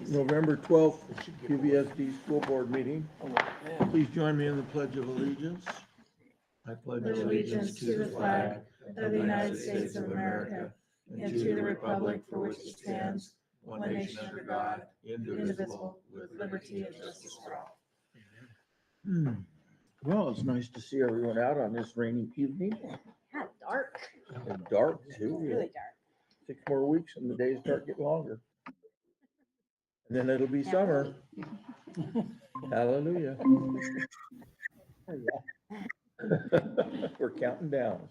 November 12th, QVSD School Board meeting. Please join me in the Pledge of Allegiance. I pledge allegiance to the flag of the United States of America and to the republic for which it stands, one nation under God, indivisible, with liberty and justice for all. Well, it's nice to see everyone out on this rainy evening. Yeah, dark. And dark too. Really dark. 6 more weeks and the days start getting longer. And then it'll be summer. Hallelujah. We're counting down.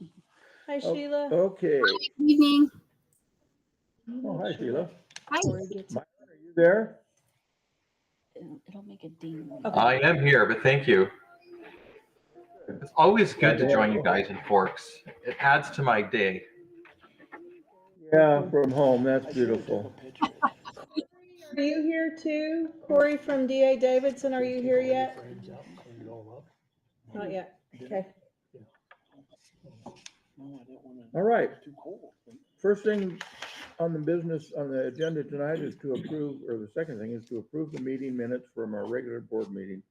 Hi, Sheila. Okay. Good evening. Oh, hi, Sheila. Hi. Myron, are you there? It'll make a ding. I am here, but thank you. It's always good to join you guys in Forks. It adds to my day. Yeah, from home. That's beautiful. Are you here too? Corey from DA Davidson, are you here yet? Not yet. Okay. All right. First thing on the business on the agenda tonight is to approve, or the second thing is to approve the meeting minutes from our regular board meeting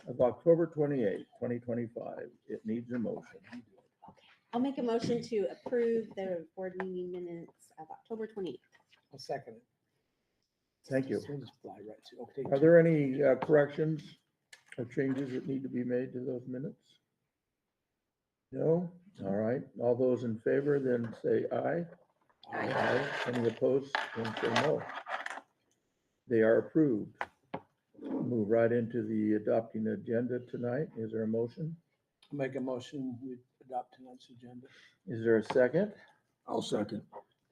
of October 28th, 2025. It needs a motion. I'll make a motion to approve the board meeting minutes of October 28th. I'll second it. Thank you. We'll just fly right to- okay. Are there any corrections or changes that need to be made to those minutes? No? All right. All those in favor then say aye. Aye. Any opposed, then say no. They are approved. Move right into the adopting agenda tonight. Is there a motion? Make a motion, we adopt tonight's agenda. Is there a second? I'll second.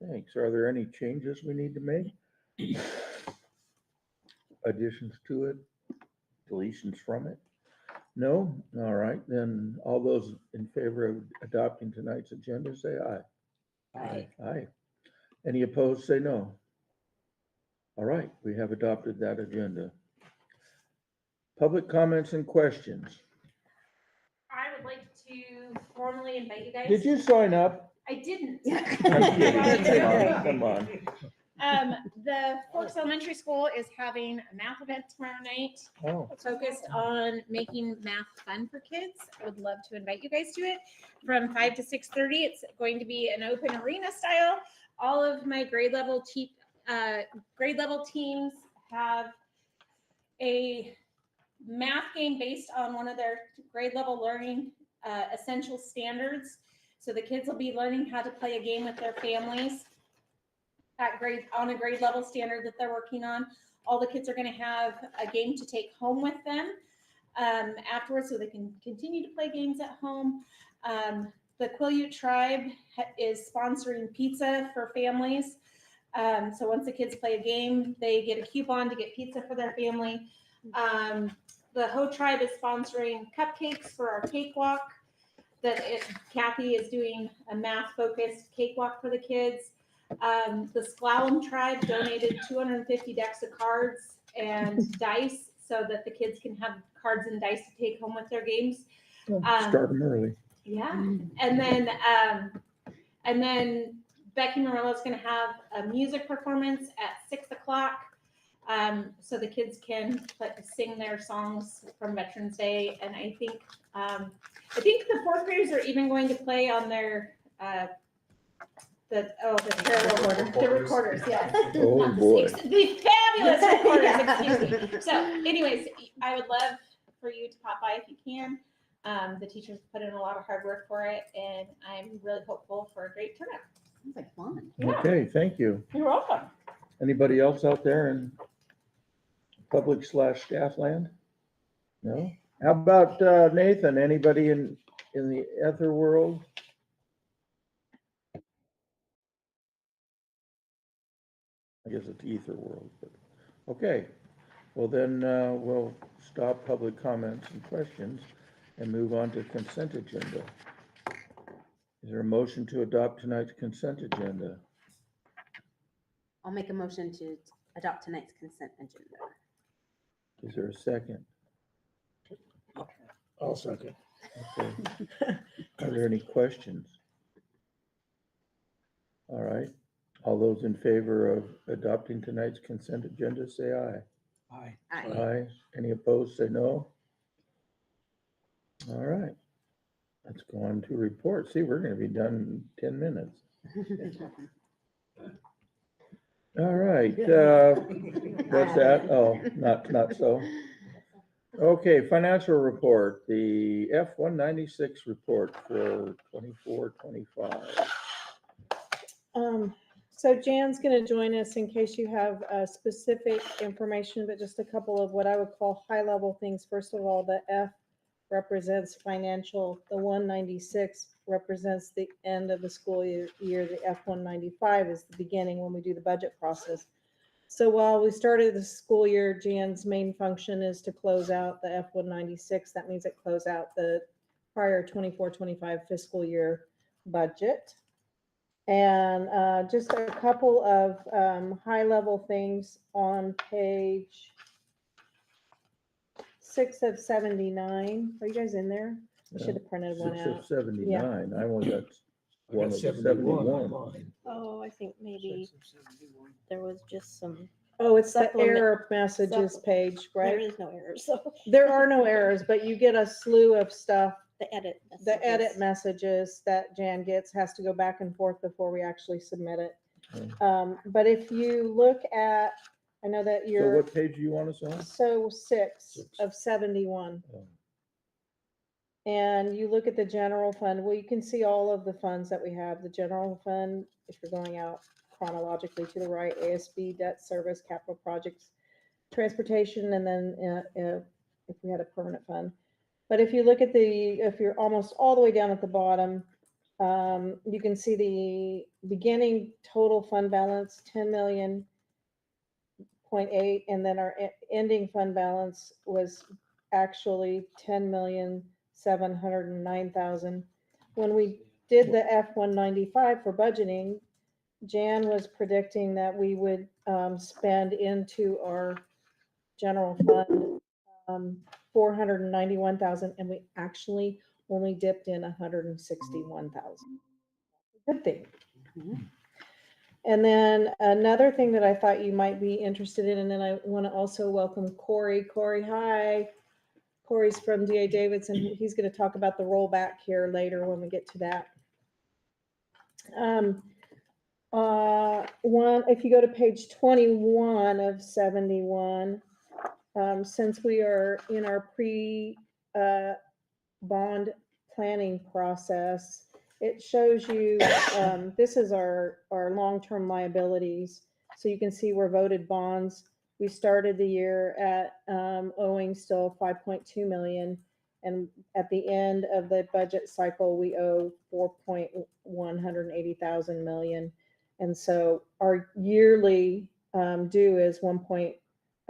Thanks. Are there any changes we need to make? Additions to it? Deletions from it? No? All right, then all those in favor of adopting tonight's agenda, say aye. Aye. Aye. Any opposed, say no. All right, we have adopted that agenda. Public comments and questions. I would like to formally invite you guys. Did you sign up? I didn't. I'm kidding. Come on. The Forks Elementary School is having a math event tomorrow night Oh, focused on making math fun for kids. I would love to invite you guys to it from 5 to 6:30. It's going to be an open arena style. All of my grade level teams have a math game based on one of their grade level learning essential standards. So the kids will be learning how to play a game with their families on a grade level standard that they're working on. All the kids are going to have a game to take home with them afterwards, so they can continue to play games at home. The Quileute Tribe is sponsoring pizza for families. So once the kids play a game, they get a coupon to get pizza for their family. The Ho Tribe is sponsoring cupcakes for our cakewalk. Kathy is doing a math-focused cakewalk for the kids. The Sklallam Tribe donated 250 decks of cards and dice so that the kids can have cards and dice to take home with their games. start them early. Yeah, and then Becky Morello is going to have a music performance at 6 o'clock, so the kids can sing their songs from Veterans Day. And I think the fourth graders are even going to play on their the recorders, yes. Oh, boy. The fabulous recorders, excuse me. So anyways, I would love for you to pop by if you can. The teachers put in a lot of hard work for it, and I'm really hopeful for a great turnout. Sounds like fun. Yeah. Okay, thank you. You're welcome. Anybody else out there in public/staff land? No? How about Nathan? Anybody in the ether world? I guess it's ether world, but okay. Well, then we'll stop public comments and questions and move on to consent agenda. Is there a motion to adopt tonight's consent agenda? I'll make a motion to adopt tonight's consent agenda. Is there a second? I'll second. Okay. Are there any questions? All right. All those in favor of adopting tonight's consent agenda, say aye. Aye. Aye. Any opposed, say no. All right. Let's go on to report. See, we're gonna be done in 10 minutes. All right, what's that? Oh, not so. Okay, financial report, the F-196 report for 24-25. So Jan's gonna join us in case you have specific information, but just a couple of what I would call high-level things. First of all, the F represents financial, the 196 represents the end of the school year, the F-195 is the beginning when we do the budget process. So while we started the school year, Jan's main function is to close out the F-196. That means it close out the prior 24-25 fiscal year budget. And just a couple of high-level things on page 6 of 79. Are you guys in there? I should have printed one 6 of out. 79, I only got I one got of 71 on 71. mine. Oh, I think maybe 6 of 71. there was just some, Oh, it's the Supplement- error messages page, there right? is no error, so There are no errors, but you get a slew of stuff. the edit. The edit messages. messages that Jan gets has to go back and forth before we actually submit it. Okay. But if you look at, I know that So you're, what page do you want us on? so 6 6. of 71. Oh, And you look at the general fund, well, you can see all of the funds that we have. The general fund, if you're going out chronologically to the right, ASB, debt service, capital projects, transportation, and then if we had a permanent fund. But if you look at if you're almost all the way down at the bottom, you can see the beginning total fund balance, 10,000,000.8, and then our ending fund balance was actually 10,709,000. When we did the F-195 for budgeting, Jan was predicting that we would spend into our general fund 491,000, and we actually only dipped in 161,000. Good thing. And then another thing that I thought you might be interested in, and then I want to also welcome Corey. Corey, hi. Corey's from DA Davidson. He's going to talk about the rollback here later when we get to that. If you go to page 21 of 71, since we are in our bond planning process, it shows you, this is our long-term liabilities. So you can see we're voted bonds. We started the year at owing still 5.2 million. And at the end of the budget cycle, we owe 4,180,000 million. And so our yearly due is a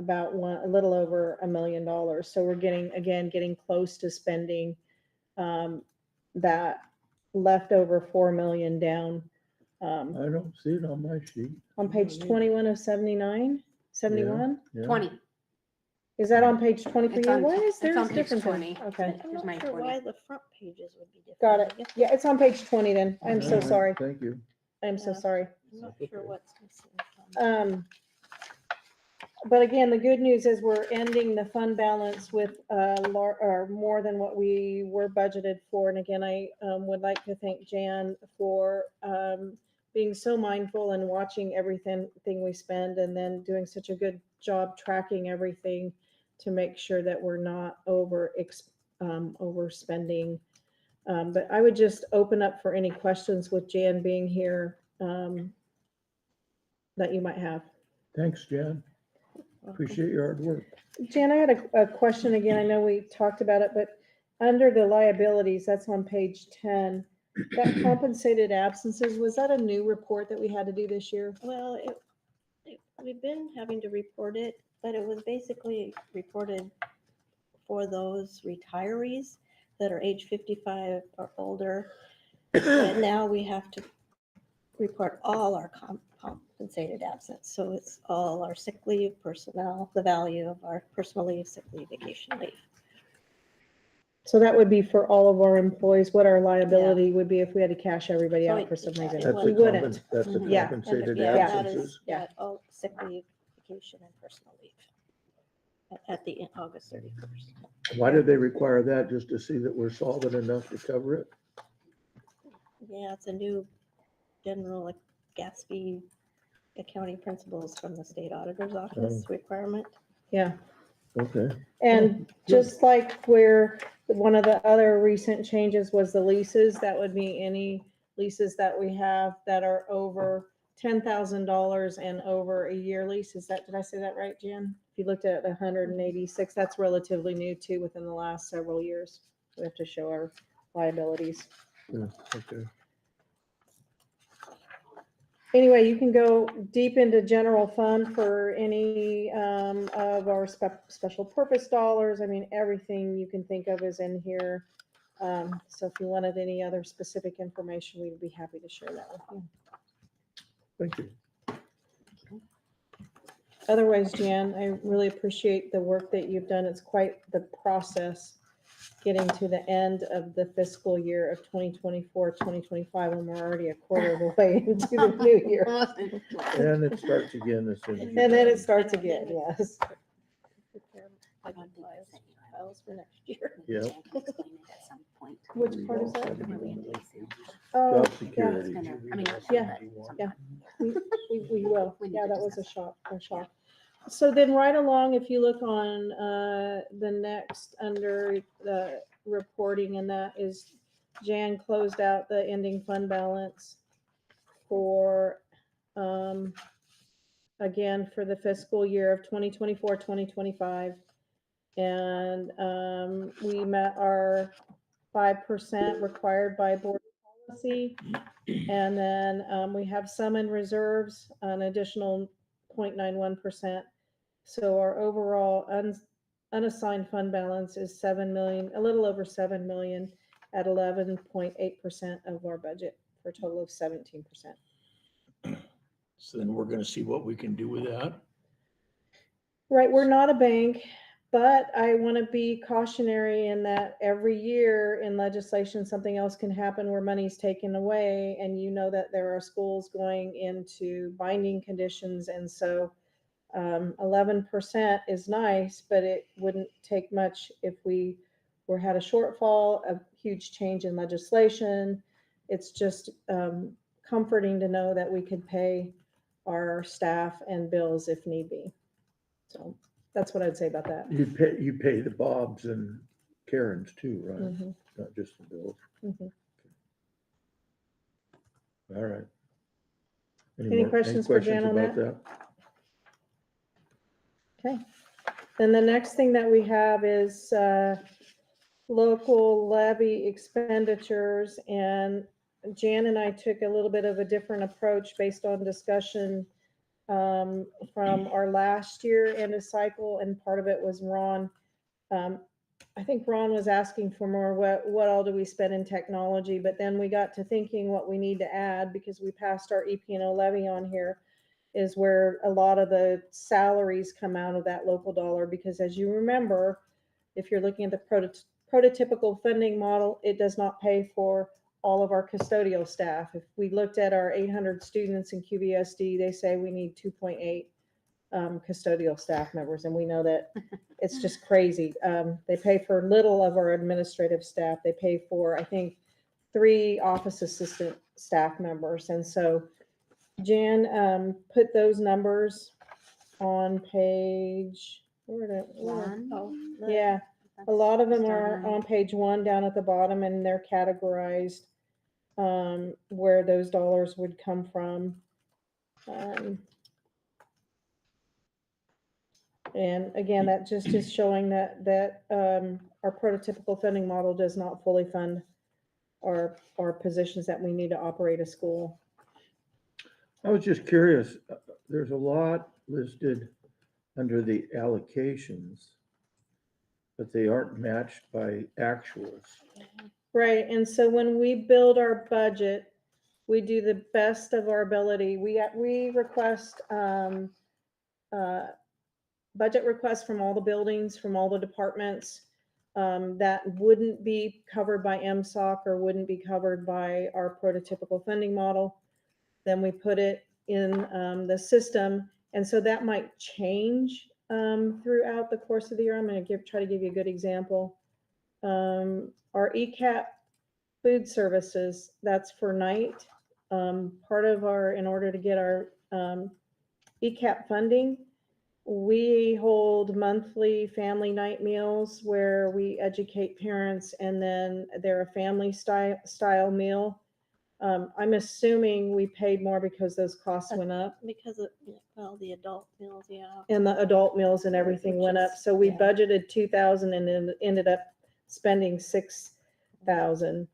little over $1 million. So we're getting close to spending that leftover 4 million down I don't see it on my sheet. on page 21 of 79, 71. Yeah. 20. Is that on page 20 for It's you? on- Why is it's theirs on page different than- 20. Okay, I'm Here's my not sure 20. why the front pages would be different. got I it. guess Yeah, it's on page 20 then. I'm so All right, sorry. Thank you. I'm so Yeah. sorry. I'm not That's sure okay. what's missing. But again, the good news is we're ending the fund balance with or more than what we were budgeted for. And again, I would like to thank Jan for being so mindful and watching everything we spend, and then doing such a good job tracking everything to make sure that we're not overspending. But I would just open up for any questions with Jan being here that you might have. Thanks, Jan. Appreciate your hard work. Jan, I had a question again. I know we talked about it, but under the liabilities, that's on page 10, that compensated absences, was that a new report that we had to do this year? Well, we've been having to report it, but it was basically reported for those retirees that are age 55 or older. But now we have to report all our compensated absence. So it's all our sick leave, personnel, the value of our personal leave, sick leave, vacation leave. So that would be for all of our employees, what our liability would be if we had to cash everybody So out for some reason. it We wouldn't. That's the Mhm. Yeah. compensated Yeah, that absences. is, yeah, all sick leave, vacation, and personal leave at the August 31st. Why do they require that? Just to see that we're solvent enough to cover it? Yeah, it's a new general like Gatsby accounting principles from the state auditor's office requirement. Yeah. Okay. And just like where one of the other recent changes was the leases, that would be any leases that we have that are over $10,000 and over a year lease. Did I say that right, Jen? If you looked at 186, that's relatively new too, within the last several years. We have to show our liabilities. Yeah, okay. Anyway, you can go deep into general fund for any of our special purpose dollars. I mean, everything you can think of is in here. So if you wanted any other specific information, we'd be happy to share that with you. Thank you. Otherwise, Jan, I really appreciate the work that you've done. It's quite the process getting to the end of the fiscal year of 2024, 2025, and we're already a quarter of the way into the new year. And it starts again as soon as you. And then it starts again, yes. Prepare budget files for next year. Yeah. At some point. Which part is that? Really interesting. Oh, Job yeah, security. I mean, Yeah, but yeah. sometime. we will. We need Yeah, to that was a discuss shock. So then right along, if you look on the next under the reporting, and that is Jan closed out the ending fund balance for, again, for the fiscal year of 2024, 2025. And we met our 5% required by board policy. And then we have some in reserves, an additional 0.91%. So our overall unassigned fund balance is 7 million, a little over 7 million at 11.8% of our budget for a total of 17%. So then we're gonna see what we can do with that. Right, we're not a bank, but I want to be cautionary in that every year in legislation, something else can happen where money's taken away, and you know that there are schools going into binding conditions, and so 11% is nice, but it wouldn't take much if we had a shortfall, a huge change in legislation. It's just comforting to know that we could pay our staff and bills if need be. So that's what I'd say about that. You pay the Bobs and Karens too, right? Mhm, Not just the bills. mhm. All right. Any questions for Jan on about that? Okay. Then the next thing that we have is local levy expenditures, and Jan and I took a little bit of a different approach based on discussion from our last year end of cycle, and part of it was Ron. I think Ron was asking for more, what all do we spend in technology? But then we got to thinking what we need to add, because we passed our EP&O levy on here, is where a lot of the salaries come out of that local dollar. Because as you remember, if you're looking at the prototypical funding model, it does not pay for all of our custodial staff. If we looked at our 800 students in QVSD, they say we need 2.8 custodial staff members, and we know that it's just crazy. They pay for little of our administrative staff. They pay for, I think, 3 office assistant staff members. And so Jan put those numbers on page, One. Oh, yeah, a lot of them are on page 1 down at the bottom, and they're categorized where those dollars would come from. And again, that just is showing that our prototypical funding model does not fully fund our positions that we need to operate a school. I was just curious, there's a lot listed under the allocations, but they aren't matched by actuals. Right, and so when we build our budget, we do the best of our ability. We request budget requests from all the buildings, from all the departments. that wouldn't be covered by MSOC or wouldn't be covered by our prototypical funding model. Then we put it in the system. And so that might change throughout the course of the year. I'm going to try to give you a good example. Our ECAP food services, that's for night. Part of in order to get our ECAP funding, we hold monthly family night meals where we educate parents, and then they're a family style meal. I'm assuming we paid more because those costs went up, Because of, well, the adult meals, yeah. and the adult meals and everything Which went up. is- So we yeah. budgeted 2,000 and then ended up spending 6,000.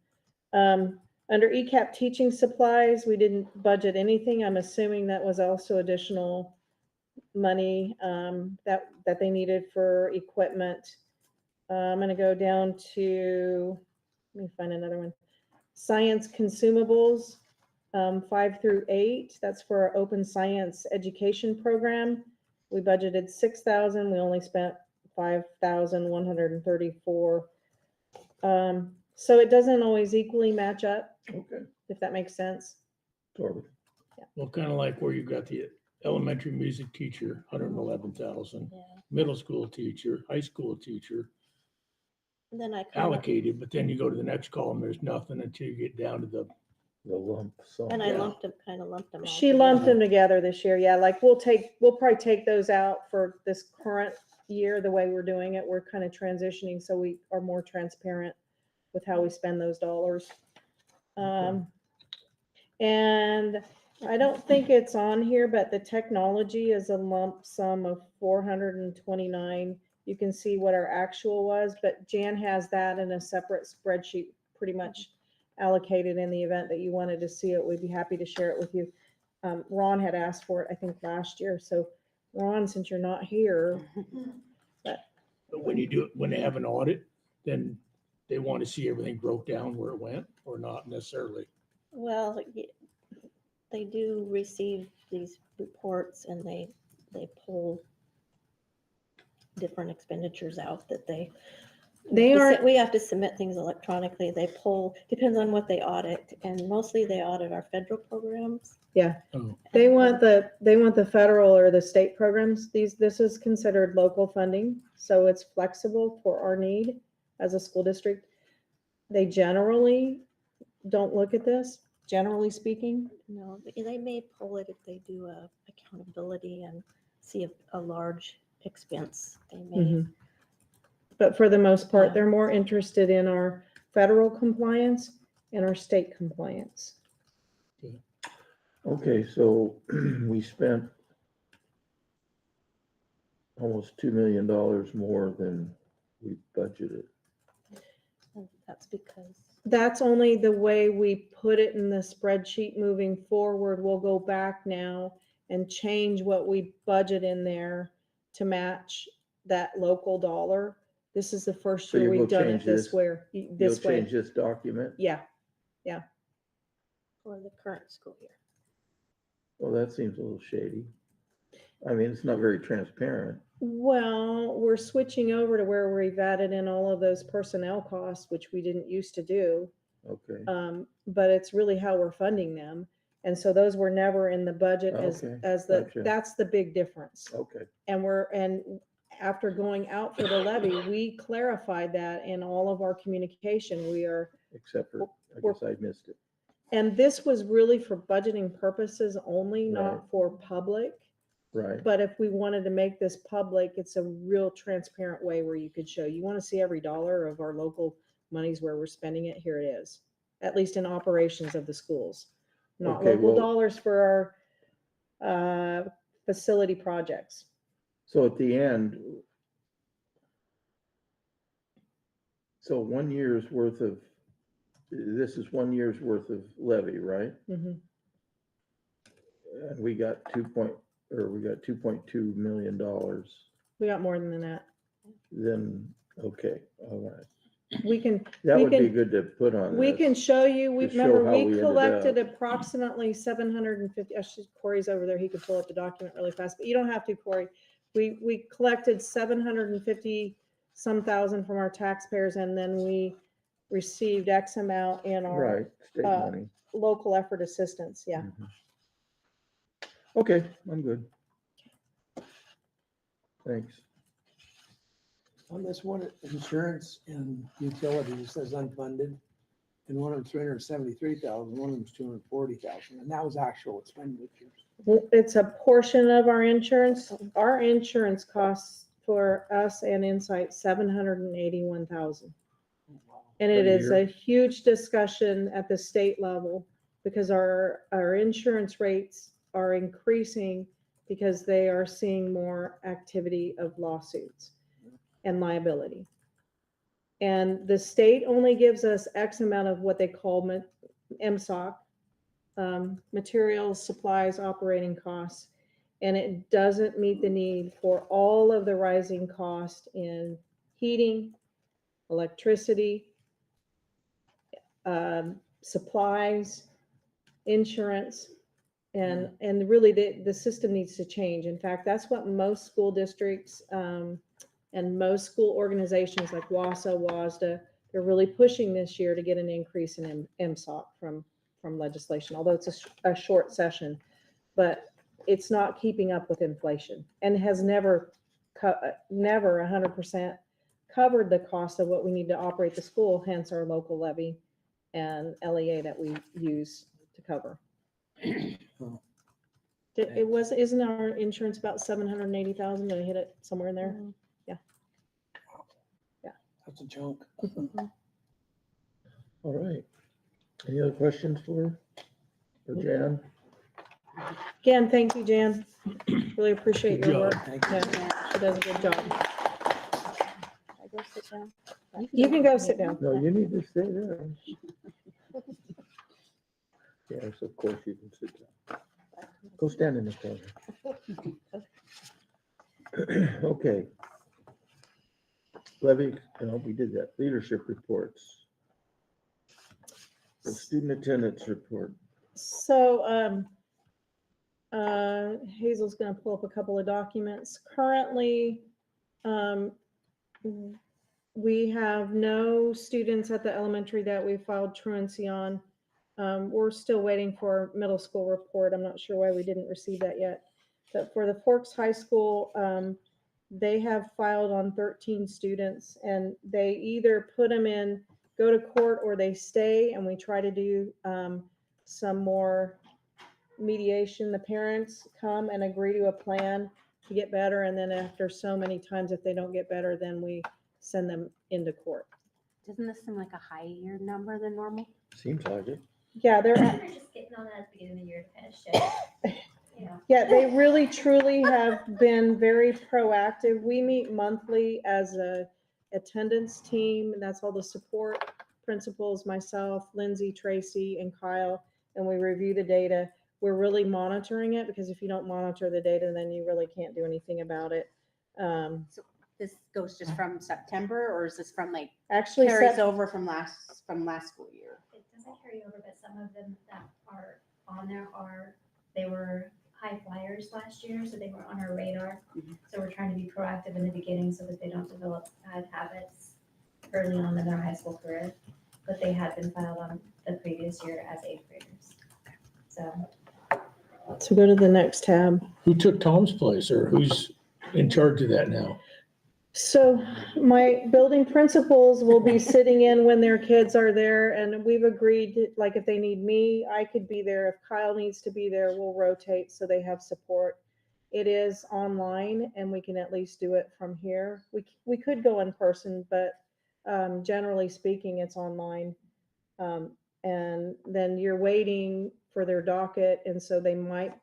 Under ECAP teaching supplies, we didn't budget anything. I'm assuming that was also additional money that they needed for equipment. I'm going to go down to, let me find another one. Science consumables, 5 through 8. That's for our open science education program. We budgeted 6,000. We only spent 5,134. So it doesn't always equally match up, Okay, if that makes sense. sort of. Well, kind of like where you got the elementary music teacher, 111,000, Yeah. middle school teacher, high school teacher And then I kind of, allocated, but then you go to the next column, there's nothing until you get down to the, The lump sum. and I Yeah. lumped them, kind of lumped them all. She lumped together. them together this year. Yeah, like we'll probably take those out for this current year, the way we're doing it. We're kind of transitioning so we are more transparent with how we spend those dollars. And I don't think it's on here, but the technology is a lump sum of 429. You can see what our actual was, but Jan has that in a separate spreadsheet, pretty much allocated in the event that you wanted to see it. We'd be happy to share it with you. Ron had asked for it, I think, last year. So Ron, since you're not here, but when you do it, when they have an audit, then they want to see everything broke down where it went, or not necessarily. Well, they do receive these reports and they pull different expenditures out that They we have to submit things electronically. They pull, depends on what they audit, and mostly they audit our federal programs. Oh, they want the federal or the state programs. This is considered local funding, so it's flexible for our need as a school district. They generally don't look at this, generally speaking. No, they may pull it if they do a accountability and see a large expense. They may. Mhm. But for the most part, Yeah. they're more interested in our federal compliance and our state compliance. Okay, so we spent almost $2 million more than we budgeted. And that's because, That's only the way we put it in the spreadsheet moving forward. We'll go back now and change what we budget in there to match that local dollar. This is the first So year you will we've done change it this this? way. You'll This way. change this document? Yeah. for the current school year. Well, that seems a little shady. I mean, it's not very transparent. Well, we're switching over to where we've added in all of those personnel costs, which we didn't used to do. Okay, But it's really how we're funding them. And so those were never in the budget Okay, gotcha. that's the big difference. okay. And after going out for the levy, we clarified that in all of our communication. Except for, I We're- guess I missed it. And this was really for budgeting purposes only, Right. not for public. Right, But if we wanted to make this public, it's a real transparent way where you could show, you want to see every dollar of our local monies where we're spending it, here it is. At least in operations of the schools, not Okay, local well- dollars for our facility projects. so at the end, so 1 year's worth of, this is 1 year's worth of levy, right? Mhm. And we got $2.2 million. We got more than that. Then, okay, all right. We can, That We would be can- good to put on we can this. show you, we, to show remember, how we we ended collected up. approximately 750, actually Corey's over there, he could pull up the document really fast, but you don't have to, Corey. We collected 750 some thousand from our taxpayers, and then we received X amount in our Right, state uh, money. local effort assistance, yeah. Mhm. Okay, I'm good. Thanks. On this one, insurance and utilities, it says unfunded. And one of them's 373,000, one of them's 240,000, and that was actual expenditures. It's a portion of our insurance. Our insurance costs for us and Insight 781,000. And it A is year. a huge discussion at the state level because our insurance rates are increasing because they are seeing more activity of lawsuits and liability. And the state only gives us X amount of what they call MSOC, materials, supplies, operating costs. And it doesn't meet the need for all of the rising cost in heating, electricity, supplies, insurance, and really the system needs to change. In fact, that's what most school districts and most school organizations like WASA, WASDA, they're really pushing this year to get an increase in MSOC from legislation, although it's a short session, but it's not keeping up with inflation and has never 100% covered the cost of what we need to operate the school, hence our local levy and LEA that we use to cover. Isn't our insurance about 780,000? Did I hit it somewhere in there? That's a chunk. All right. Any other questions for Jan? Again, thank you, Jan. Really appreciate Good your job. work. Thank you. Yeah, she does a good job. I go sit down. You can go sit down. No, you need to stay there. Yes, of course you can sit down. Go stand in the corner. Okay. Levy, we did that. Leadership reports. The student attendance report. So, Hazel's gonna pull up a couple of documents. Currently, we have no students at the elementary that we filed truancy on. We're still waiting for a middle school report. I'm not sure why we didn't receive that yet. But for the Forks High School, they have filed on 13 students, and they either put them in, go to court, or they stay, and we try to do some more mediation. The parents come and agree to a plan to get better, and then after so many times, if they don't get better, then we send them into court. Doesn't this seem like a higher number than normal? Seems like it. Yeah, they're They're just getting on that at the beginning of the year to kind of shift. Yeah. Yeah, they really truly have been very proactive. We meet monthly as a attendance team, and that's all the support principals, myself, Lindsay, Tracy, and Kyle, and we review the data. We're really monitoring it because if you don't monitor the data, then you really can't do anything about it. This goes just from September, or is this from like Actually, carries over from last school year? It doesn't carry over, but some of them that are on there they were high flyers last year, so they were on our radar. Mhm. So we're trying to be proactive in the beginning so that they don't develop bad habits early on in their high school career. But they had been filed on the previous year as 8th graders. So go to the next tab. Who took Tom's place, or who's in charge of that now? So my building principals will be sitting in when their kids are there, and we've agreed, like if they need me, I could be there. If Kyle needs to be there, we'll rotate so they have support. It is online and we can at least do it from here. We could go in person, but generally speaking, it's online. And then you're waiting for their docket, and so they might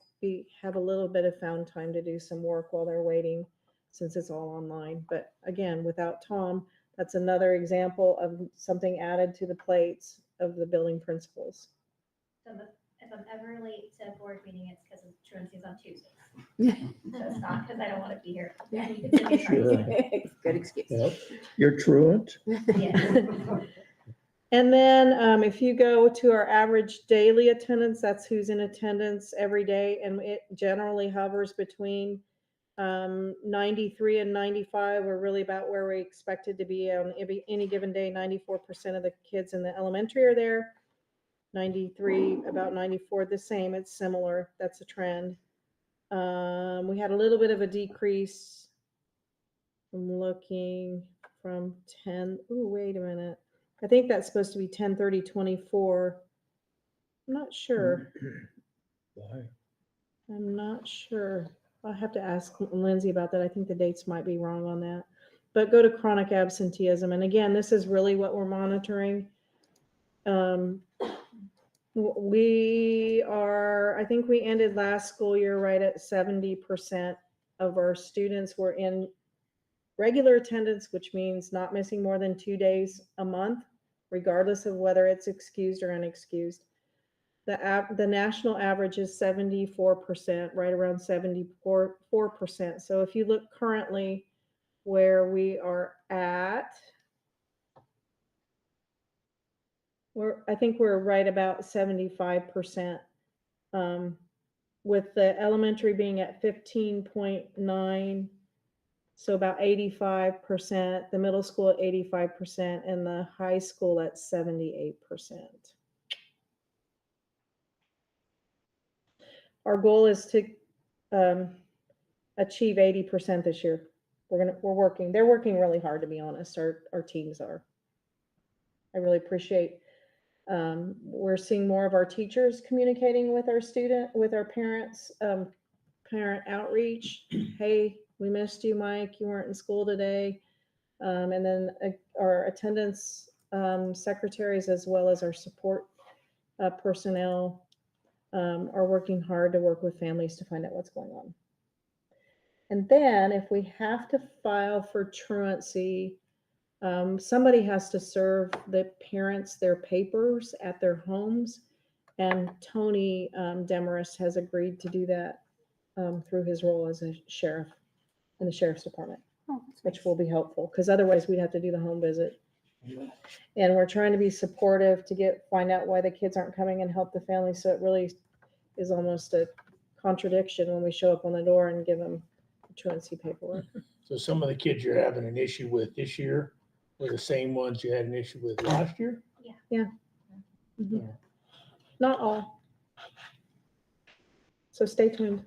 have a little bit of found time to do some work while they're waiting, since it's all online. But again, without Tom, that's another example of something added to the plates of the building principals. So if I'm ever late to a board meeting, it's because of truancies on Tuesdays. So it's not because I don't want to be here. You can send me a Sure. card. Good excuse. Yep. You're truant? Yeah. And then if you go to our average daily attendance, that's who's in attendance every day, and it generally hovers between 93 and 95 are really about where we expected to be on any given day. 94% of the kids in the elementary are there. 93, about 94, the same. It's similar. That's a trend. We had a little bit of a decrease. I'm looking from 10. Oh, wait a minute. I think that's supposed to be 10/30, 24. I'm not sure. Why? I'm not sure. I'll have to ask Lindsay about that. I think the dates might be wrong on that. But go to chronic absenteeism. And again, this is really what we're monitoring. I think we ended last school year right at 70% of our students were in regular attendance, which means not missing more than 2 days a month, regardless of whether it's excused or unexcused. The national average is 74%, right around 74%. So if you look currently where we are at, I think we're right about 75%, with the elementary being at 15.9, so about 85%, the middle school at 85%, and the high school at 78%. Our goal is to achieve 80% this year. They're working really hard, to be honest. Our teams are. I really appreciate. We're seeing more of our teachers communicating with our parents, parent outreach. Hey, we missed you, Mike. You weren't in school today. And then our attendance secretaries, as well as our support personnel, are working hard to work with families to find out what's going on. And then if we have to file for truancy, somebody has to serve the parents their papers at their homes. And Tony Demarest has agreed to do that through his role as a sheriff in the sheriff's department, which will be helpful, because otherwise we'd have to do the home visit. And we're trying to be supportive to find out why the kids aren't coming and help the family. So it really is almost a contradiction when we show up on the door and give them truancy paperwork. So some of the kids you're having an issue with this year were the same ones you had an issue with last year? Mm-hmm. Not all. So stay tuned.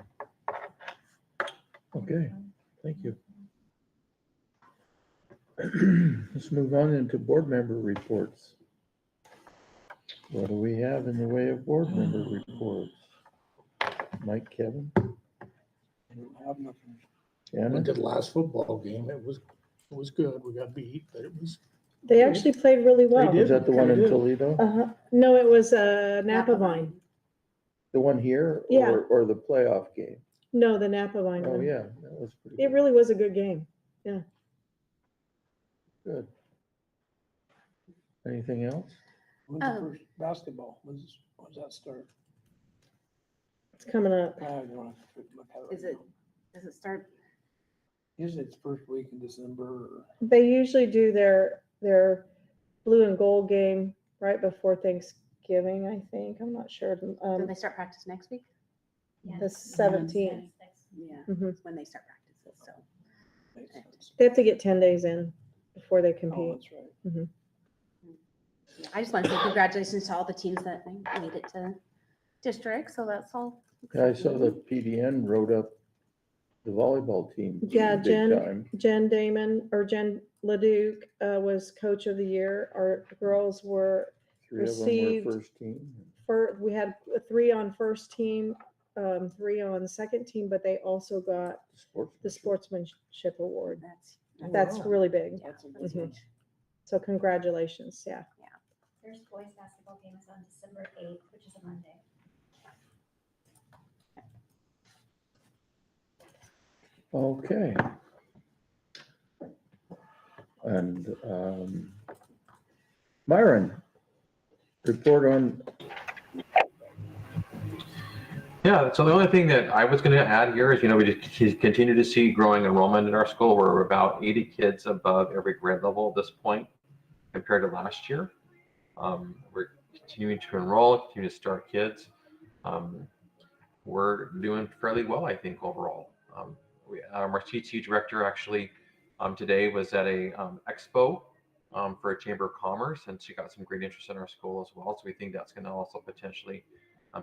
Okay, thank you. Let's move on into board member reports. What do we have in the way of board member reports? Mike, Kevin? I don't have nothing. Anna? Went to the last football game. It was good. We got beat, but it was. They actually played really well. They did. Is that the one in Good. Toledo? No, it was Napa Vine. The one here? Yeah. Or the playoff game? No, the Napa Vine Oh, one. yeah, that was pretty It good. really was a good game. Good. Anything else? When's the first basketball? When's that start? It's coming up. I don't have to look at it Is right it, does it start? now. Usually it's first week in December or. They usually do their blue and gold game right before Thanksgiving, I think. I'm not sure. Do they start practice next week? Yeah. The 17th. Yeah, Mhm. it's when they start practices, so. Makes sense. They have to get 10 days in before they Oh, compete. that's right. Yeah, I just want to say congratulations to all the teams that made it to district, so that's all. Yeah, I saw the PDN wrote up the volleyball team. Yeah, big Jen Leduc was coach of the year. Our girls were 3 of them received- were first team. we had 3 on first team, 3 on second team, but they also got the sportsmanship award. That's wow. really big. Yeah, That's Mhm. So congratulations. Yeah. First boys basketball game is on December 8th, which is a Monday. Okay. And Myron, report on. Yeah, so the only thing that I was going to add here is, we just continue to see growing enrollment in our school. We're about 80 kids above every grade level at this point compared to last year. We're continuing to enroll, continue to start kids. We're doing fairly well, I think, overall. our CT director actually today was at a expo for a Chamber of Commerce, and she got some great interest in our school as well. So we think that's going to also potentially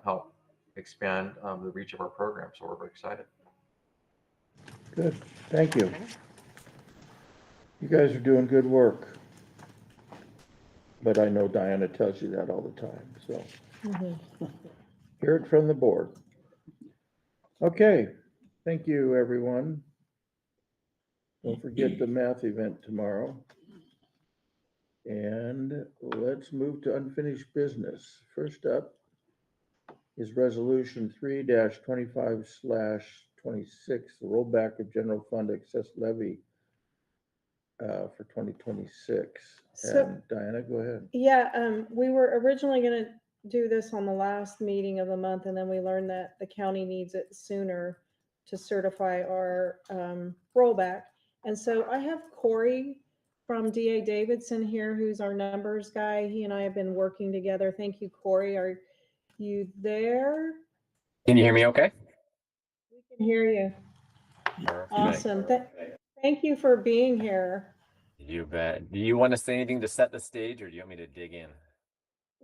help expand the reach of our program. So we're very excited. Good, thank you. You guys are doing good work. But I know Diana tells you that all the time, so. Hear it from the board. Okay, thank you, everyone. Don't forget the math event tomorrow. And let's move to unfinished business. First up is resolution 3-25/26, the rollback of general fund excess levy for 2026. So- And Diana, go ahead. Yeah, we were originally gonna do this on the last meeting of the month, and then we learned that the county needs it sooner to certify our rollback. And so I have Corey from DA Davidson here, who's our numbers guy. He and I have been working together. Thank you, Corey. Are you there? Can you hear me okay? We can hear you. Perfect. Awesome. Thank you for being here. You bet. Do you want to say anything to set the stage, or do you want me to dig in?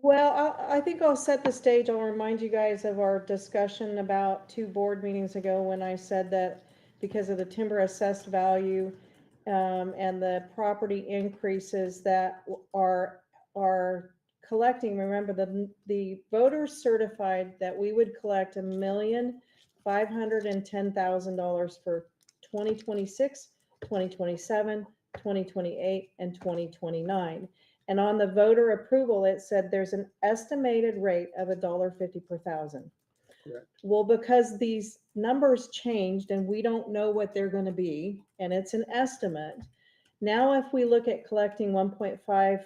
Well, I think I'll set the stage. I'll remind you guys of our discussion about 2 board meetings ago when I said that because of the timber assessed value and the property increases that are collecting, remember the voters certified that we would collect $1,510,000 for 2026, 2027, 2028, and 2029. And on the voter approval, it said there's an estimated rate of $1.50 per thousand. Correct. Well, because these numbers changed and we don't know what they're going to be, and it's an estimate. Now, if we look at collecting 1.5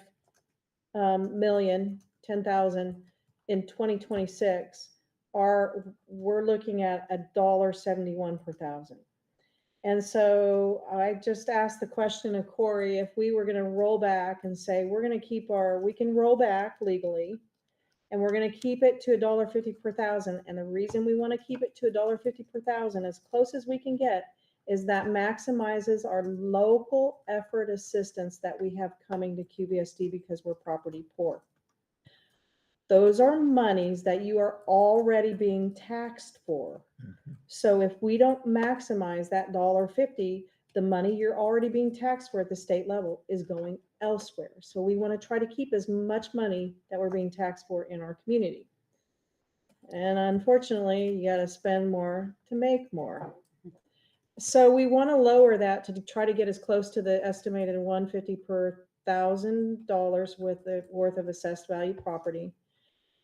million, 10,000 in 2026, we're looking at $1.71 per thousand. And so I just asked the question of Corey, if we were going to roll back and say, we're going to keep we can roll back legally, and we're going to keep it to $1.50 per thousand. And the reason we want to keep it to $1.50 per thousand, as close as we can get, is that maximizes our local effort assistance that we have coming to QVSD because we're property poor. Those are monies that you are already being taxed for. So if we don't maximize that $1.50, the money you're already being taxed for at the state level is going elsewhere. So we want to try to keep as much money that we're being taxed for in our community. And unfortunately, you got to spend more to make more. So we want to lower that to try to get as close to the estimated $150 per $1,000 worth of assessed value property.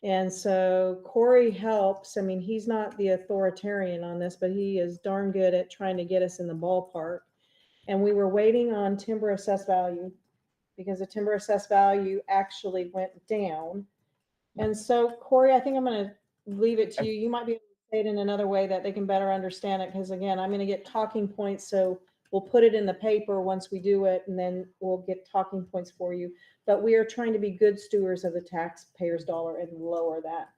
And so Corey helps. I mean, he's not the authoritarian on this, but he is darn good at trying to get us in the ballpark. And we were waiting on timber assessed value because the timber assessed value actually went down. And so Corey, I think I'm going to leave it to you. You might be able to say it in another way that they can better understand it. Because again, I'm going to get talking points. So we'll put it in the paper once we do it, and then we'll get talking points for you. But we are trying to be good stewards of the taxpayer's dollar and lower that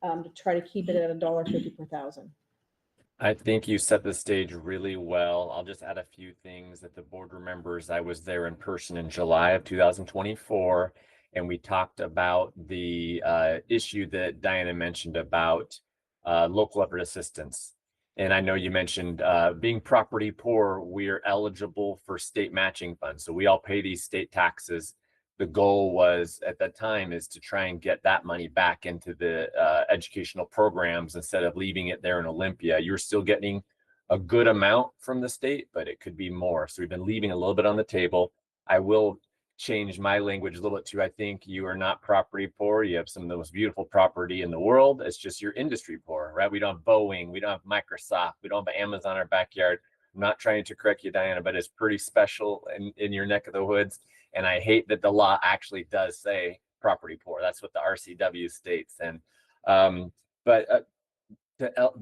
to try to keep it at $1.50 per thousand. I think you set the stage really well. I'll just add a few things that the board remembers. I was there in person in July of 2024, and we talked about the issue that Diana mentioned about local effort assistance. And I know you mentioned being property poor, we're eligible for state matching funds. So we all pay these state taxes. The goal was at that time is to try and get that money back into the educational programs instead of leaving it there in Olympia. You're still getting a good amount from the state, but it could be more. So we've been leaving a little bit on the table. I will change my language a little bit too. I think you are not property poor. You have some of the most beautiful property in the world. It's just your industry poor, right? We don't have Boeing, we don't have Microsoft, we don't have Amazon in our backyard. I'm not trying to correct you, Diana, but it's pretty special in your neck of the woods. And I hate that the law actually does say property poor. That's what the RCW states. And to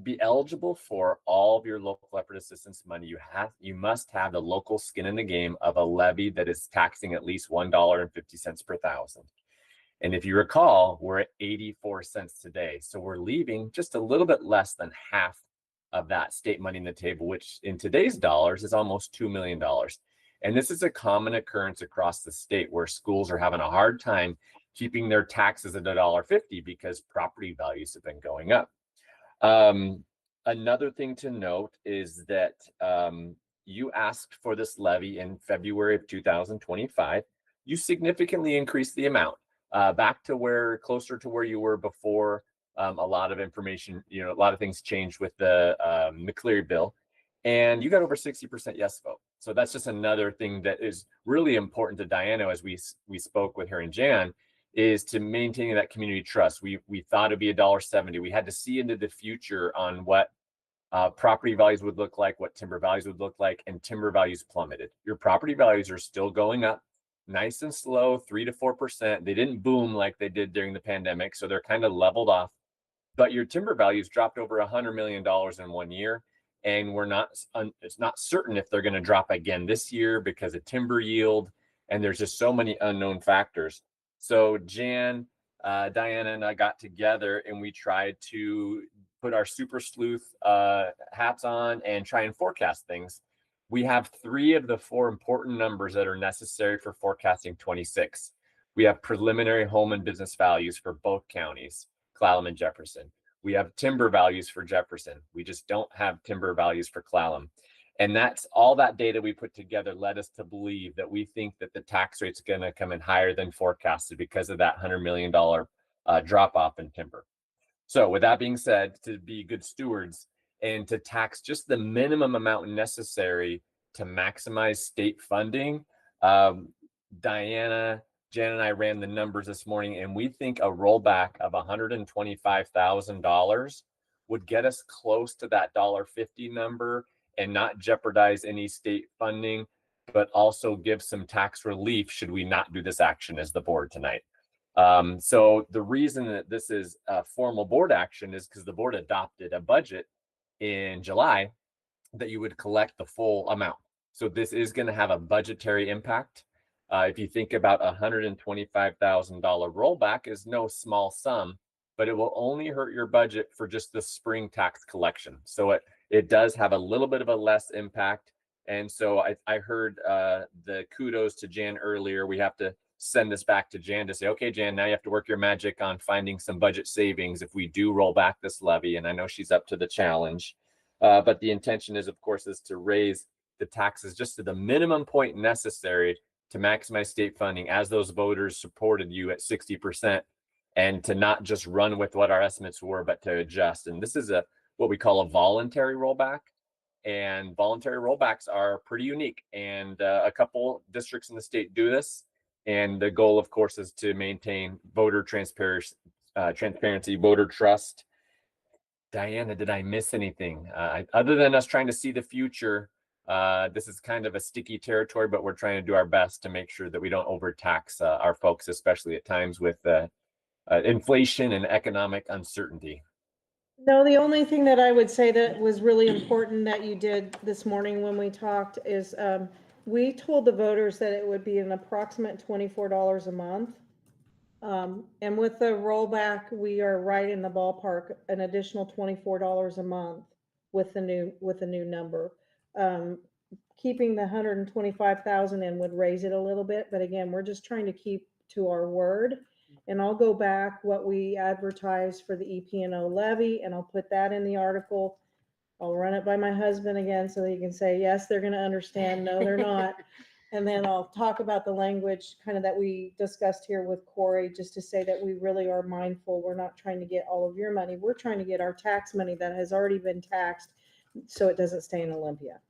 be eligible for all of your local effort assistance money, you must have the local skin in the game of a levy that is taxing at least $1.50 per thousand. And if you recall, we're at 84 cents today. So we're leaving just a little bit less than half of that state money in the table, which in today's dollars is almost $2 million. And this is a common occurrence across the state where schools are having a hard time keeping their taxes at $1.50 because property values have been going up. Another thing to note is that you asked for this levy in February of 2025. You significantly increased the amount back to where closer to where you were before. A lot of information, a lot of things changed with the McCleary bill, and you got over 60% yes vote. So that's just another thing that is really important to Diana as we spoke with her and Jan, is to maintaining that community trust. We thought it'd be $1.70. We had to see into the future on what property values would look like, what timber values would look like, and timber values plummeted. Your property values are still going up, nice and slow, 3 to 4%. They didn't boom like they did during the pandemic, so they're kind of leveled off. But your timber values dropped over $100 million in 1 year, and it's not certain if they're going to drop again this year because of timber yield, and there's just so many unknown factors. So Jan, Diana, and I got together and we tried to put our super sleuth hats on and try and forecast things. We have 3 of the 4 important numbers that are necessary for forecasting 26. We have preliminary home and business values for both counties, Clallam and Jefferson. We have timber values for Jefferson. We just don't have timber values for Clallam. And that's all that data we put together led us to believe that we think that the tax rate's going to come in higher than forecasted because of that $100 million drop off in timber. So with that being said, to be good stewards and to tax just the minimum amount necessary to maximize state funding, Diana, Jan and I ran the numbers this morning, and we think a rollback of $125,000 would get us close to that $1.50 number and not jeopardize any state funding, but also give some tax relief should we not do this action as the board tonight. So the reason that this is a formal board action is because the board adopted a budget in July that you would collect the full amount. So this is going to have a budgetary impact. If you think about $125,000 rollback is no small sum, but it will only hurt your budget for just the spring tax collection. So it does have a little bit of a less impact. And so I heard the kudos to Jan earlier. We have to send this back to Jan to say, okay, Jan, now you have to work your magic on finding some budget savings if we do roll back this levy. And I know she's up to the challenge. But the intention is, of course, is to raise the taxes just to the minimum point necessary to maximize state funding as those voters supported you at 60%, and to not just run with what our estimates were, but to adjust. And this is what we call a voluntary rollback. And voluntary rollbacks are pretty unique. And a couple districts in the state do this. And the goal, of course, is to maintain voter transparency, voter trust. Diana, did I miss anything? Other than us trying to see the future, this is kind of a sticky territory, but we're trying to do our best to make sure that we don't overtax our folks, especially at times with inflation and economic uncertainty. No, the only thing that I would say that was really important that you did this morning when we talked is we told the voters that it would be an approximate $24 a month. And with the rollback, we are right in the ballpark, an additional $24 a month with the new number. Keeping the 125,000 in would raise it a little bit, but again, we're just trying to keep to our word. And I'll go back what we advertised for the EP&O levy, and I'll put that in the article. I'll run it by my husband again so he can say, yes, they're going to understand. No, they're not. And then I'll talk about the language kind of that we discussed here with Corey, just to say that we really are mindful. We're not trying to get all of your money. We're trying to get our tax money that has already been taxed so it doesn't stay in Olympia.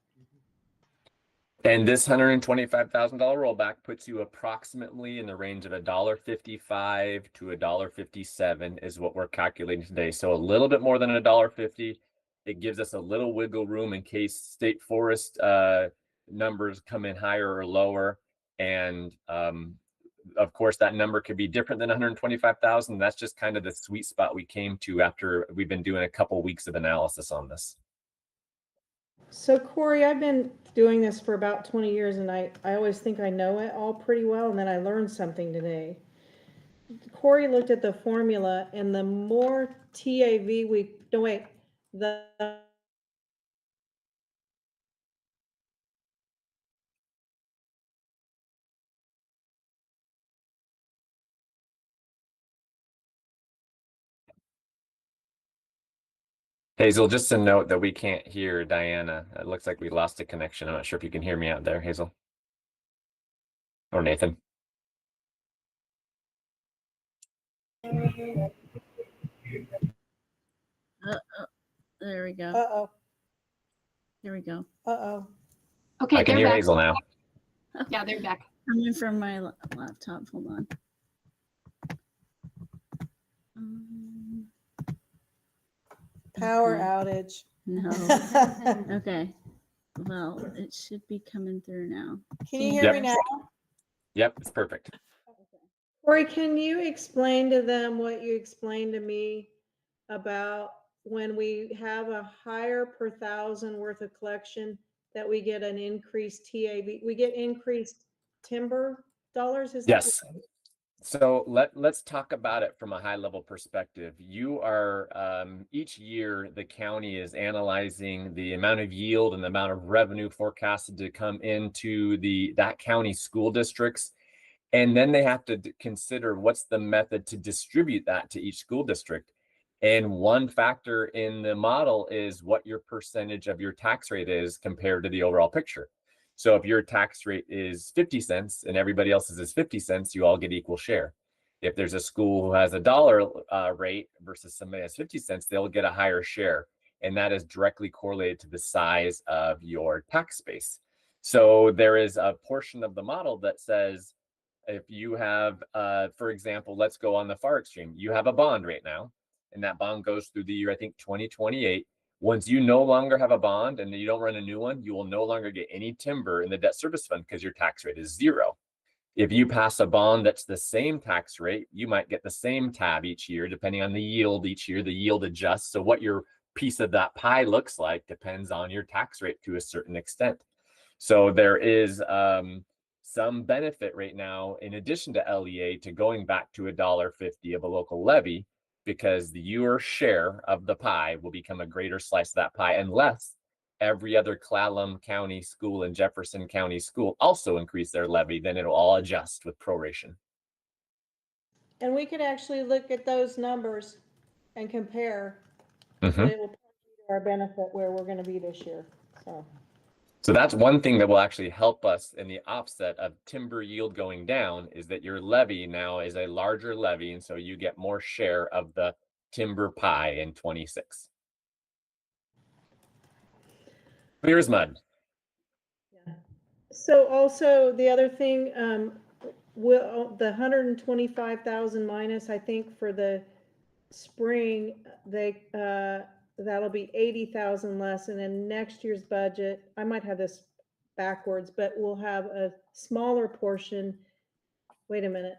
And this $125,000 rollback puts you approximately in the range of $1.55 to $1.57 is what we're calculating today. So a little bit more than $1.50. It gives us a little wiggle room in case state forest numbers come in higher or lower. And of course, that number could be different than 125,000. That's just kind of the sweet spot we came to after we've been doing a couple weeks of analysis on this. So Corey, I've been doing this for about 20 years and I always think I know it all pretty well, and then I learned something today. Corey looked at the formula, and the more TAV the Hazel, just a note that we can't hear Diana. It looks like we lost a connection. I'm not sure if you can hear me out there, Hazel. Or Nathan. There we go. Uh-oh, There we go. uh-oh. Okay, I can they're hear back. Hazel now. Yeah, they're back. Coming from my laptop. Hold on. Um, Power Okay. outage. No. Okay. Well, it should be coming through now. Can you hear me now? Yep, it's perfect. Corey, can you explain to them what you explained to me about when we have a higher per thousand worth of collection, that we get an increased TAB, we get increased timber dollars, is that? Yes. So let's talk about it from a high level perspective. You are each year the county is analyzing the amount of yield and the amount of revenue forecasted to come into that county school districts. And then they have to consider what's the method to distribute that to each school district. And one factor in the model is what your percentage of your tax rate is compared to the overall picture. So if your tax rate is 50 cents and everybody else's is 50 cents, you all get equal share. If there's a school who has a dollar rate versus somebody has 50 cents, they'll get a higher share. And that is directly correlated to the size of your tax base. So there is a portion of the model that says, if you have, for example, let's go on the far extreme. You have a bond right now, and that bond goes through the year, I think, 2028. Once you no longer have a bond and you don't run a new one, you will no longer get any timber in the debt service fund because your tax rate is 0. If you pass a bond that's the same tax rate, you might get the same tab each year, depending on the yield each year. The yield adjusts. So what your piece of that pie looks like depends on your tax rate to a certain extent. So there is some benefit right now, in addition to LEA, to going back to $1.50 of a local levy, because your share of the pie will become a greater slice of that pie, unless every other Clallam County school and Jefferson County school also increase their levy, then it'll all adjust with proration. And we could actually look at those numbers and compare, Mhm. but it will be to our benefit where we're gonna be this year, so. So that's one thing that will actually help us in the offset of timber yield going down, is that your levy now is a larger levy, and so you get more share of the timber pie in 26. Clear as mud. So also the other thing, will the 125,000 minus, I think for the spring, they, that'll be 80,000 less, and in next year's budget, I might have this backwards, but we'll have a smaller portion. Wait a minute,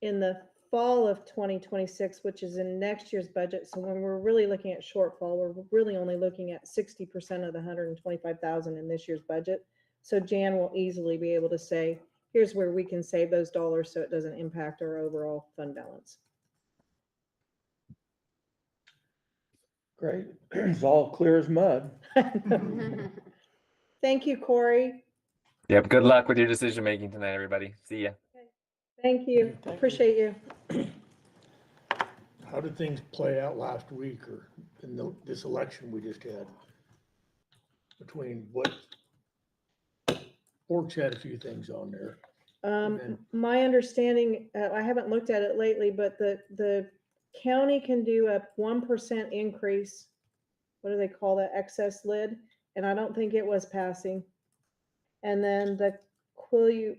in the fall of 2026, which is in next year's budget. So when we're really looking at shortfall, we're really only looking at 60% of the 125,000 in this year's budget. So Jan will easily be able to say, here's where we can save those dollars so it doesn't impact our overall fund balance. Great. It's all clear as mud. Thank you, Corey. Yep. Good luck with your decision making tonight, everybody. See ya. Thank you. Thank you. Appreciate you. How did things play out last week or in this election we just had? Between what, Forks had a few things on there. My understanding, I haven't looked at it lately, but the county can do a 1% increase. What do they call that? Excess lid. And I don't think it was passing. And then the Quileute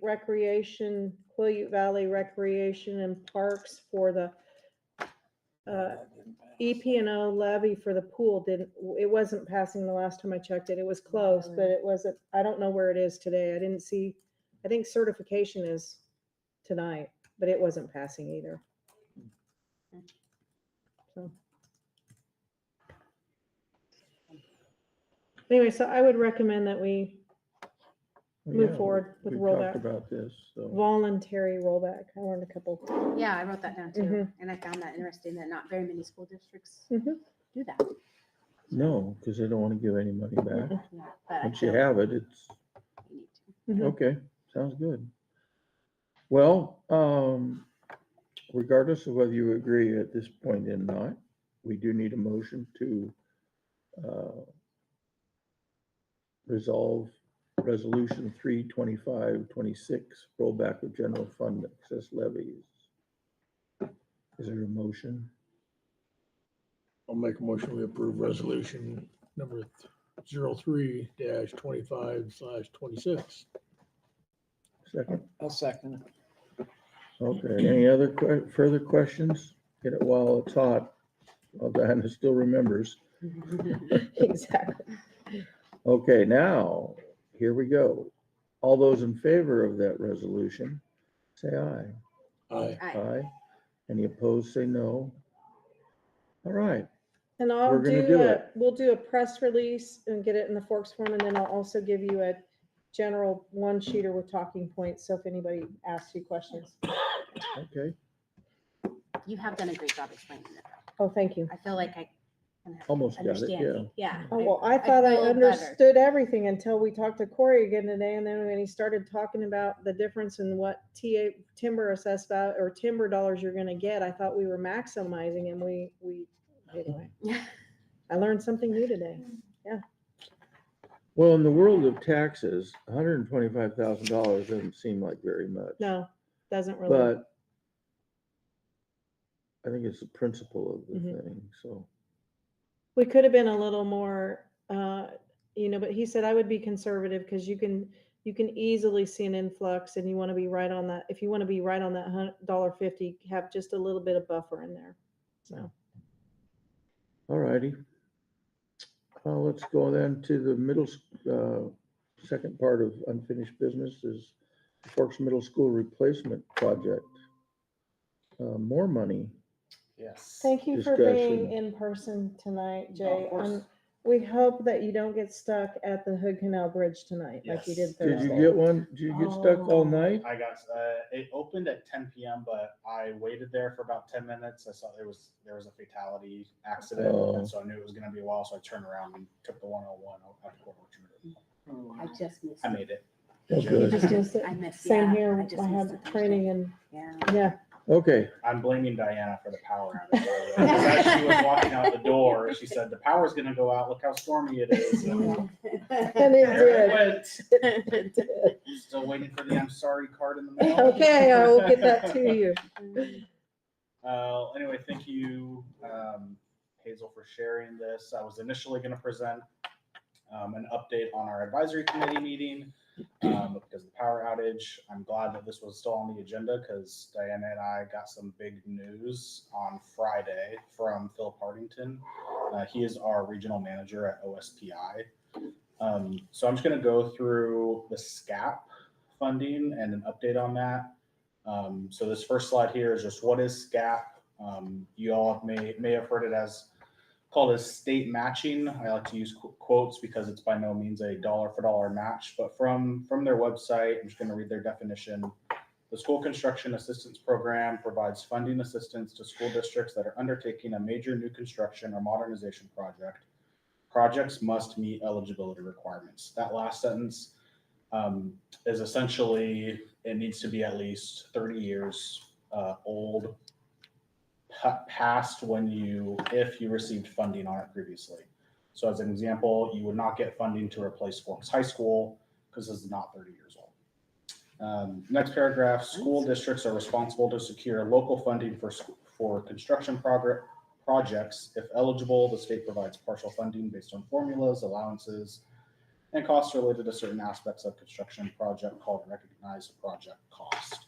Valley Recreation and Parks for the EP&O levy for the pool it wasn't passing the last time I checked it. It was close, but it wasn't, I don't know where it is today. I didn't see, I think certification is tonight, but it wasn't passing either. So. Anyway, so I would recommend that we move forward with we rollback. talked about this, so. Voluntary rollback. I learned a couple. Yeah, I wrote that down too. Mhm. And I found that interesting that not very many school districts Mhm. do that. No, because they don't want to give any money back. Mm-hmm. Yeah, but I Once you feel have it, it's, we need to. Mhm. okay, sounds good. Well, regardless of whether you agree at this point or not, we do need a motion to Resolve Resolution 32526, rollback of general fund excess levies. Is there a motion? I'll make a motion, we approve resolution number 03-25/26. Second? I'll second it. Okay, any other further questions? Get it while it's hot. Well, Diana still remembers. Exactly. Okay, now, here we go. All those in favor of that resolution, say aye. Aye. Aye. Any opposed, say no. All right, And I'll We're gonna do do a, it. we'll do a press release and get it in the Forks form, and then I'll also give you a general one-sheeter with talking points, so if anybody asks you questions. okay, You have done a great job explaining it. Oh, thank you. I feel like I kind of almost got it, understand yeah. you. Yeah. Oh, well, I thought I feel better. understood everything until we talked to Corey again today, and then when he started talking about the difference in what timber assessed value or timber dollars you're gonna get, I thought we were maximizing, and anyway. I learned something new today. Well, in the world of taxes, $125,000 doesn't seem like very much. No, doesn't really. But I think it's the principle of the Mhm. thing, so. We could have been a little more, but he said I would be conservative because you can easily see an influx, and you want to be right on that. If you want to be right on that $1.50, have just a little bit of buffer in there. So. All righty. Let's go then to the second part of unfinished business is Forks Middle School replacement project. More money. Yes. Thank you for Discussion. being in person tonight, Oh, Jay. of course. We hope that you don't get stuck at the Hood Canal Bridge tonight like you did Yes. Did Thursday. you get one? Did you get stuck all night? I got it opened at 10 p.m., but I waited there for about 10 minutes. I saw there was a fatality accident, Oh. and so I knew it was going to be a while. So I turned around and took the 101 out to Port Orchard. I just missed I it. made it. Oh, good. Just missed it. I missed Same yeah, here. just I missed have it Thursday. training and Yeah. Okay, I'm blaming Diana for the power outage. Because as she was walking out the door, she said, "The power's going to go out. Look how stormy it is." And And it there did. it It went. did. Still waiting for the I'm sorry card in the mail. Okay, I will get that to you. Anyway, thank you, Hazel, for sharing this. I was initially going to present an update on our advisory committee meeting because of the power outage. I'm glad that this was still on the agenda because Diana and I got some big news on Friday from Phil Partington. He is our regional manager at OSPI. So I'm just going to go through the SCAP funding and an update on that. So this first slide here is just what is SCAP. You all may have heard it as called as state matching. I like to use quotes because it's by no means a dollar for dollar match, but from their website, I'm just going to read their definition. The School Construction Assistance Program provides funding assistance to school districts that are undertaking a major new construction or modernization project. Projects must meet eligibility requirements. That last sentence is essentially, it needs to be at least 30 years old, past if you received funding on it previously. So as an example, you would not get funding to replace Forks High School because this is not 30 years old. Next paragraph, school districts are responsible to secure local funding for construction projects. If eligible, the state provides partial funding based on formulas, allowances, and costs related to certain aspects of construction project called recognized project cost.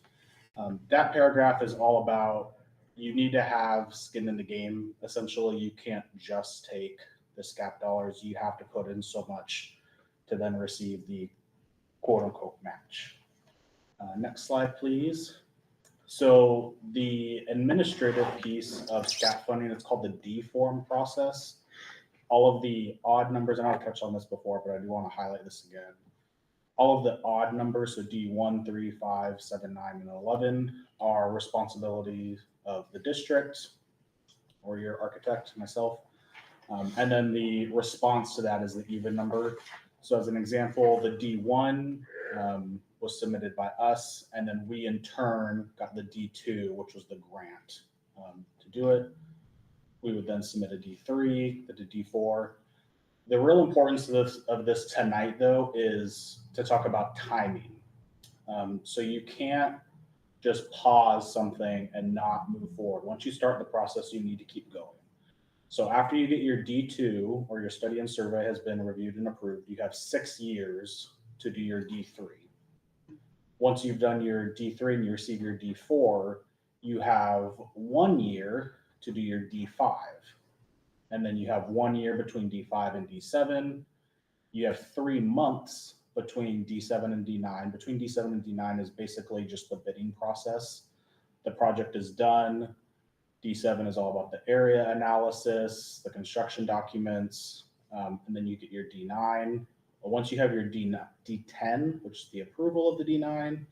That paragraph is all about you need to have skin in the game. Essentially, you can't just take the SCAP dollars. You have to put in so much to then receive the quote unquote match. Next slide, please. So the administrative piece of SCAP funding, it's called the D form process. All of the odd numbers, and I've touched on this before, but I do want to highlight this again. All of the odd numbers, so D1, 3, 5, 7, 9, and 11 are responsibilities of the district or your architect, myself. And then the response to that is the even number. So as an example, the D1 was submitted by us, and then we in turn got the D2, which was the grant to do it. We would then submit a D3, the D4. The real importance of this tonight, though, is to talk about timing. So you can't just pause something and not move forward. Once you start the process, you need to keep going. So after you get your D2 or your study and survey has been reviewed and approved, you have 6 years to do your D3. Once you've done your D3 and you receive your D4, you have 1 year to do your D5. And then you have 1 year between D5 and D7. You have 3 months between D7 and D9. Between D7 and D9 is basically just the bidding process. The project is done. D7 is all about the area analysis, the construction documents, and then you get your D9. Once you have your D10, which is the approval of the D9,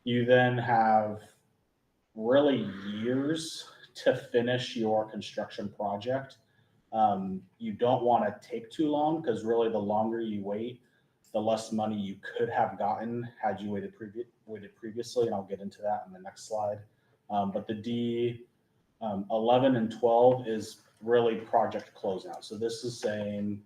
you then have really years to finish your construction project. You don't want to take too long because really the longer you wait, the less money you could have gotten had you waited previously, and I'll get into that in the next slide. But the D11 and 12 is really project closeout. So this is saying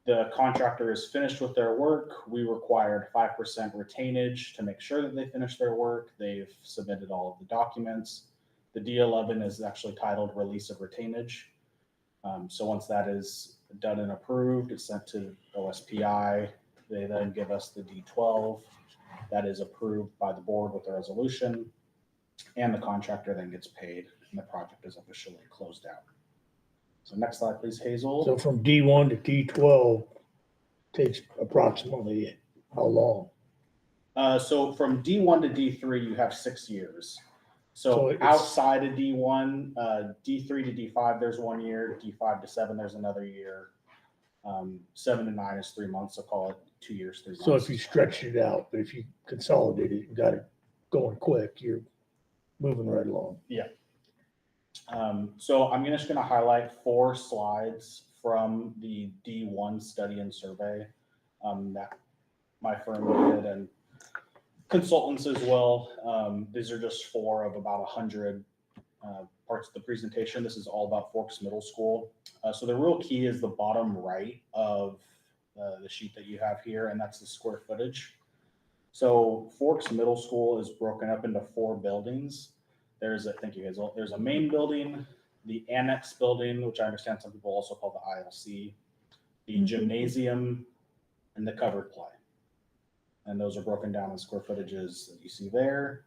the contractor is finished with their work. We required 5% retainage to make sure that they finish their work. They've submitted all of the documents. The D11 is actually titled Release of Retainage. So once that is done and approved, it's sent to OSPI. They then give us the D12 that is approved by the board with a resolution, and the contractor then gets paid and the project is officially closed out. So next slide, please, Hazel. So from D1 to D12 takes approximately how long? So from D1 to D3, you have 6 years. So it's- outside of D1, D3 to D5, there's 1 year. D5 to 7, there's another year. 7 to 9 is 3 months, so call it 2 years, 3 months. So if you stretched it out, but if you consolidated it and got it going quick, you're moving right along. Yeah. So I'm just going to highlight 4 slides from the D1 study and survey that my firm did, and consultants as well. These are just 4 of about 100 parts of the presentation. This is all about Forks Middle School. So the real key is the bottom right of the sheet that you have here, and that's the square footage. So Forks Middle School is broken up into 4 buildings. Thank you, Hazel. There's a main building, the annex building, which I understand some people also call the ILC, the gymnasium, and the covered play. And those are broken down in square footages that you see there.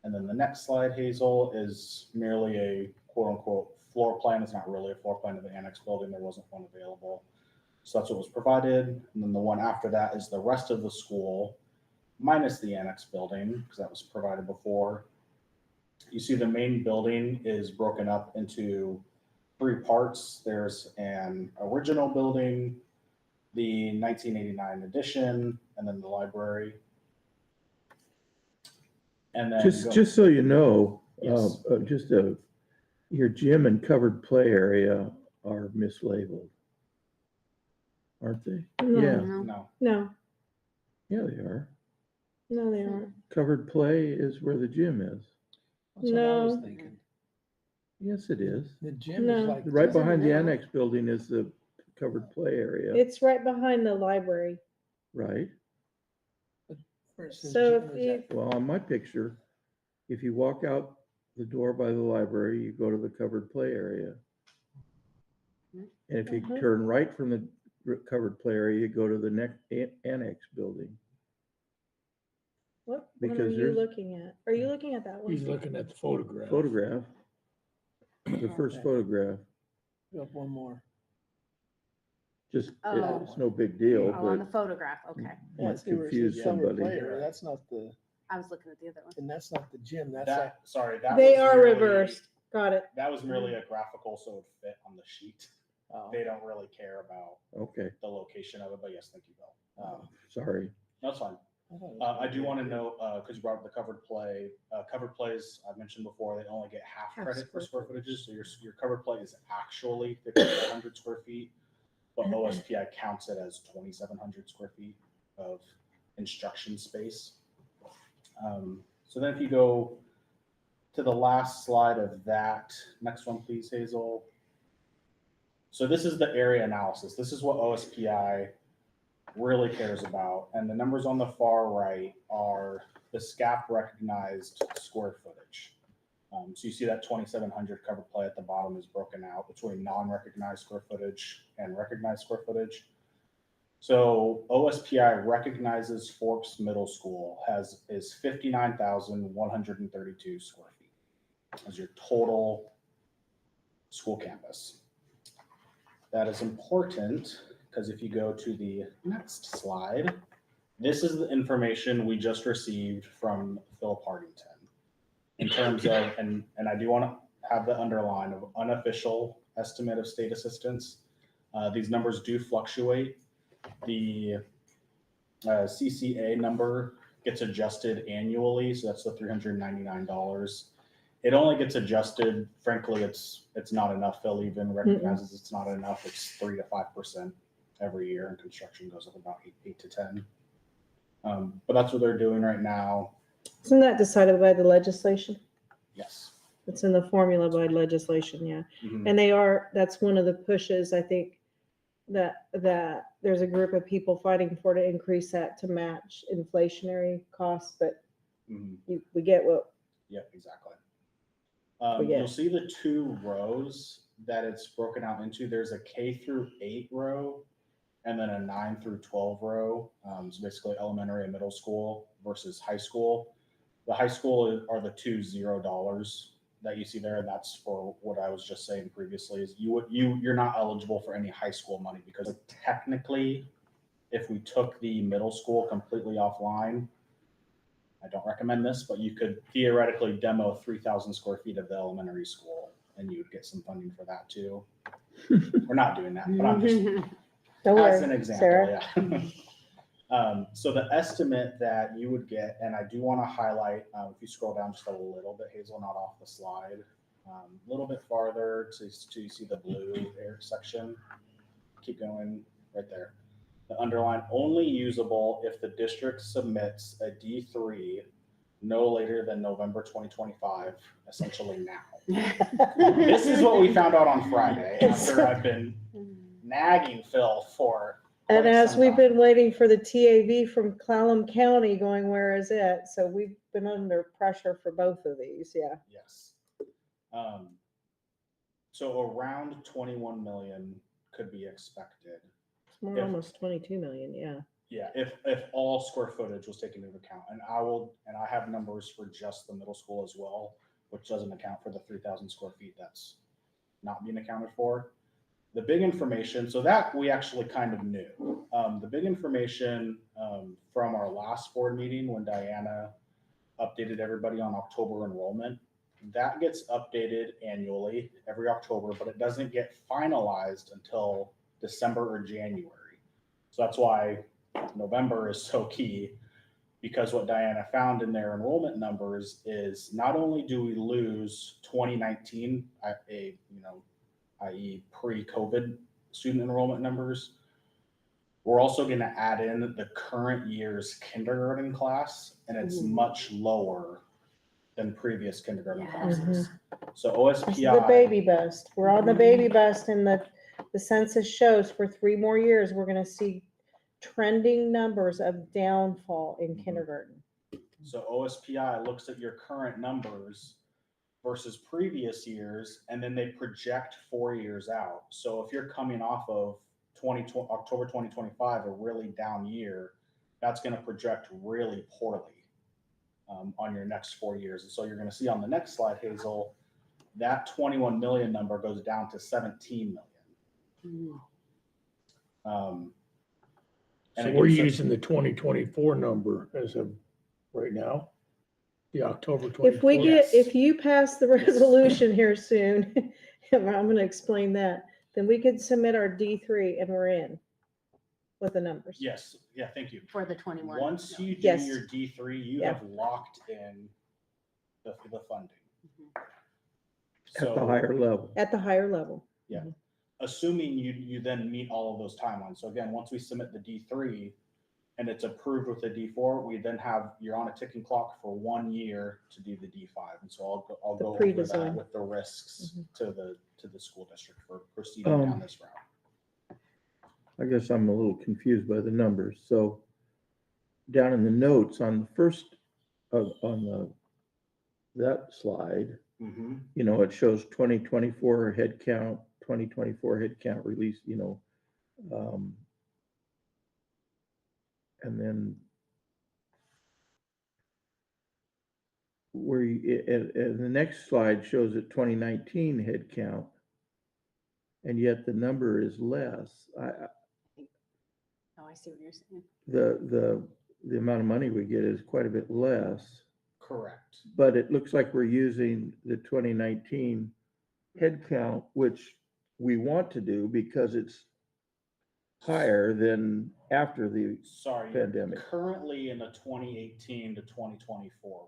And then the next slide, Hazel, is merely a quote unquote floor plan. It's not really a floor plan of the annex building. There wasn't one available. So that's what was provided. And then the one after that is the rest of the school minus the annex building, because that was provided before. You see the main building is broken up into 3 parts. There's an original building, the 1989 edition, and then the library. And then Just so you know, Yes. your gym and covered play area are mislabeled, aren't they? No. Yeah, No. No, yeah, they are. no, they aren't. Covered play is where the gym is. That's what I was No. thinking. Yes, it is. The gym No. is like. Right behind the middle. annex building is the covered play area, It's right behind the library. right? where it says So gym if is you, at- Well, on my picture, if you walk out the door by the library, you go to the covered play area. Mhm. And if you Mhm. turn right from the covered play area, you go to the next annex building. what one are Because you there's- looking at? Are you looking at that He's one? looking at the photograph. Photograph, the first Okay. photograph, Go up one more. just, Oh. it's no big deal, Oh, on the but photograph, okay. Yeah, might see where it confuse says covered somebody. play area, that's not the, I was looking at the other one. and that's not the gym, that's like, That They was are merely- reversed. Got it. That was merely a graphical, so it would fit on the sheet. oh, They don't really care about Okay, the location of it, but yes, thank you, Bill. sorry. That's fine. I thought it was I do want to right note, because you brought up the covered play, covered plays, I've mentioned before, they only get half Half credit for square square footages. So your covered play is actually 5,400 square feet, but OSPI counts it as 2,700 square feet of instruction space. So then if you go to the last slide of that, next one, please, Hazel. So this is the area analysis. This is what OSPI really cares about. And the numbers on the far right are the SCAP recognized square footage. So you see that 2,700 cover play at the bottom is broken out between non-recognized square footage and recognized square footage. So OSPI recognizes Forks Middle School is 59,132 square feet as your total school campus. That is important because if you go to the next slide, this is the information we just received from Phil Partington in terms of, and I do want to have the underline of unofficial estimate of state assistance. These numbers do fluctuate. The CCA number gets adjusted annually, so that's the $399. It only gets adjusted. Frankly, it's not enough. Phil even recognizes it's not enough. It's 3 to 5% every year, and construction goes up about 8 to 10. But that's what they're doing right now. Isn't that decided by the legislation? Yes. It's in the formula by legislation, yeah. Mhm. And that's one of the pushes, I think, that there's a group of people fighting for to increase that to match inflationary costs, but we get what. Yep, exactly. We get. You'll see the 2 rows that it's broken out into. There's a K through 8 row and then a 9 through 12 row. So basically elementary and middle school versus high school. The high school are the $2 $0 that you see there. That's for what I was just saying previously is you're not eligible for any high school money because technically if we took the middle school completely offline, I don't recommend this, but you could theoretically demo 3,000 square feet of the elementary school and you would get some funding for that too. We're not doing that, but I'm just as an example, Sarah. yeah. So the estimate that you would get, and I do want to highlight, if you scroll down just a little bit, Hazel, not off the slide, a little bit farther to see the blue section. Keep going right there. The underline only usable if the district submits a D3 no later than November 2025, essentially now. This is what we found out on Friday after I've been nagging Phil for. And as we've been waiting for the TAV from Clallam County going, where is it? So we've been under pressure for both of these, yeah. Yes. So around 21 million could be expected. It's more almost 22 million, yeah. Yeah, if all square footage was taken into account, and I have numbers for just the middle school as well, which doesn't account for the 3,000 square feet that's not being accounted for. The big information, so that we actually kind of knew. The big information from our last board meeting when Diana updated everybody on October enrollment, that gets updated annually every October, but it doesn't get finalized until December or January. So that's why November is so key, because what Diana found in their enrollment numbers is not only do we lose 2019, i.e. pre-COVID student enrollment numbers, we're also going to add in the current year's kindergarten class, and it's much lower than previous kindergarten classes. So OSPI. This is the baby bust. We're on the baby bust, and the census shows for 3 more years, we're going to see trending numbers of downfall in kindergarten. So OSPI looks at your current numbers versus previous years, and then they project 4 years out. So if you're coming off of October 2025, a really down year, that's going to project really poorly on your next 4 years. And so you're going to see on the next slide, Hazel, that 21 million number goes down to 17 million. So we're using the 2024 number as of right now, the October 24th. If you pass the resolution here soon, I'm going to explain that, then we could submit our D3 and we're in with the numbers. Yes. Yeah. Thank you. For the 21. Once you do Yes. your D3, you have locked in the funding. At the higher level. At the higher level. Yeah. Assuming you then meet all of those timelines. So again, once we submit the D3 and it's approved with a D4, we then have, you're on a ticking clock for 1 year to do the D5. And so I'll The go over pre-design. that with the risks Mhm. to the school district for proceeding down this route. I guess I'm a little confused by the numbers. So down in the notes on the first, that slide, Mm-hmm. you know, it shows 2024 head count, 2024 head count release, you know. And then where you, and the next slide shows it 2019 head count. And yet the number is less. Oh, I see what you're saying. The amount of money we get is quite a bit less, Correct. but it looks like we're using the 2019 head count, which we want to do because it's higher than after the Sorry, you're pandemic. currently in the 2018 to 2024 window.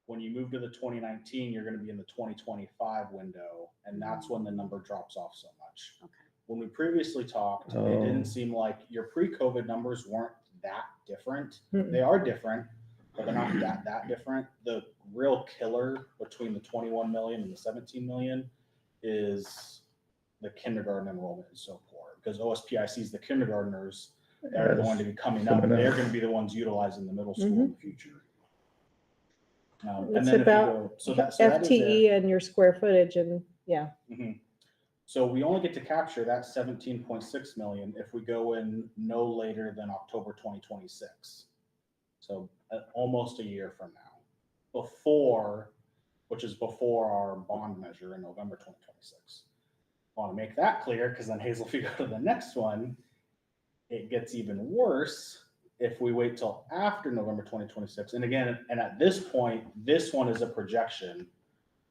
When you move to the 2019, you're going to be in the 2025 window, and that's when the number drops off so much. Okay. When we previously talked, it didn't seem like your pre-COVID numbers weren't that different. Mm-mm. They are different, but they're not that different. The real killer between the 21 million and the 17 million is the kindergarten enrollment is so poor, because OSPI sees the kindergartners that are going to be coming up. They're going to be the ones utilizing the middle school in the future. And It's then about if you go, so that is it. FTE and your square footage and yeah. Mhm. So we only get to capture that 17.6 million if we go in no later than October 2026. So almost a year from now, which is before our bond measure in November 2026. I want to make that clear, because then Hazel, if you go to the next one, it gets even worse if we wait till after November 2026. And again, and at this point, this one is a projection,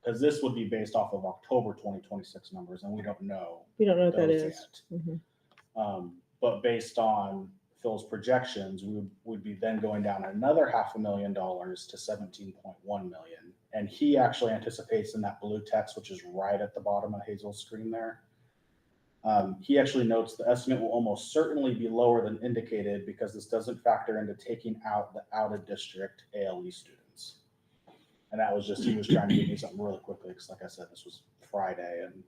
because this would be based off of October 2026 numbers, and we don't know. We don't know what that those is. yet. Mhm. But based on Phil's projections, we would be then going down another $500,000 to 17.1 million. And he actually anticipates in that blue text, which is right at the bottom of Hazel's screen there. He actually notes the estimate will almost certainly be lower than indicated, because this doesn't factor into taking out the out of district ALE students. And that was just, he was trying to give me something really quickly, because like I said, this was Friday and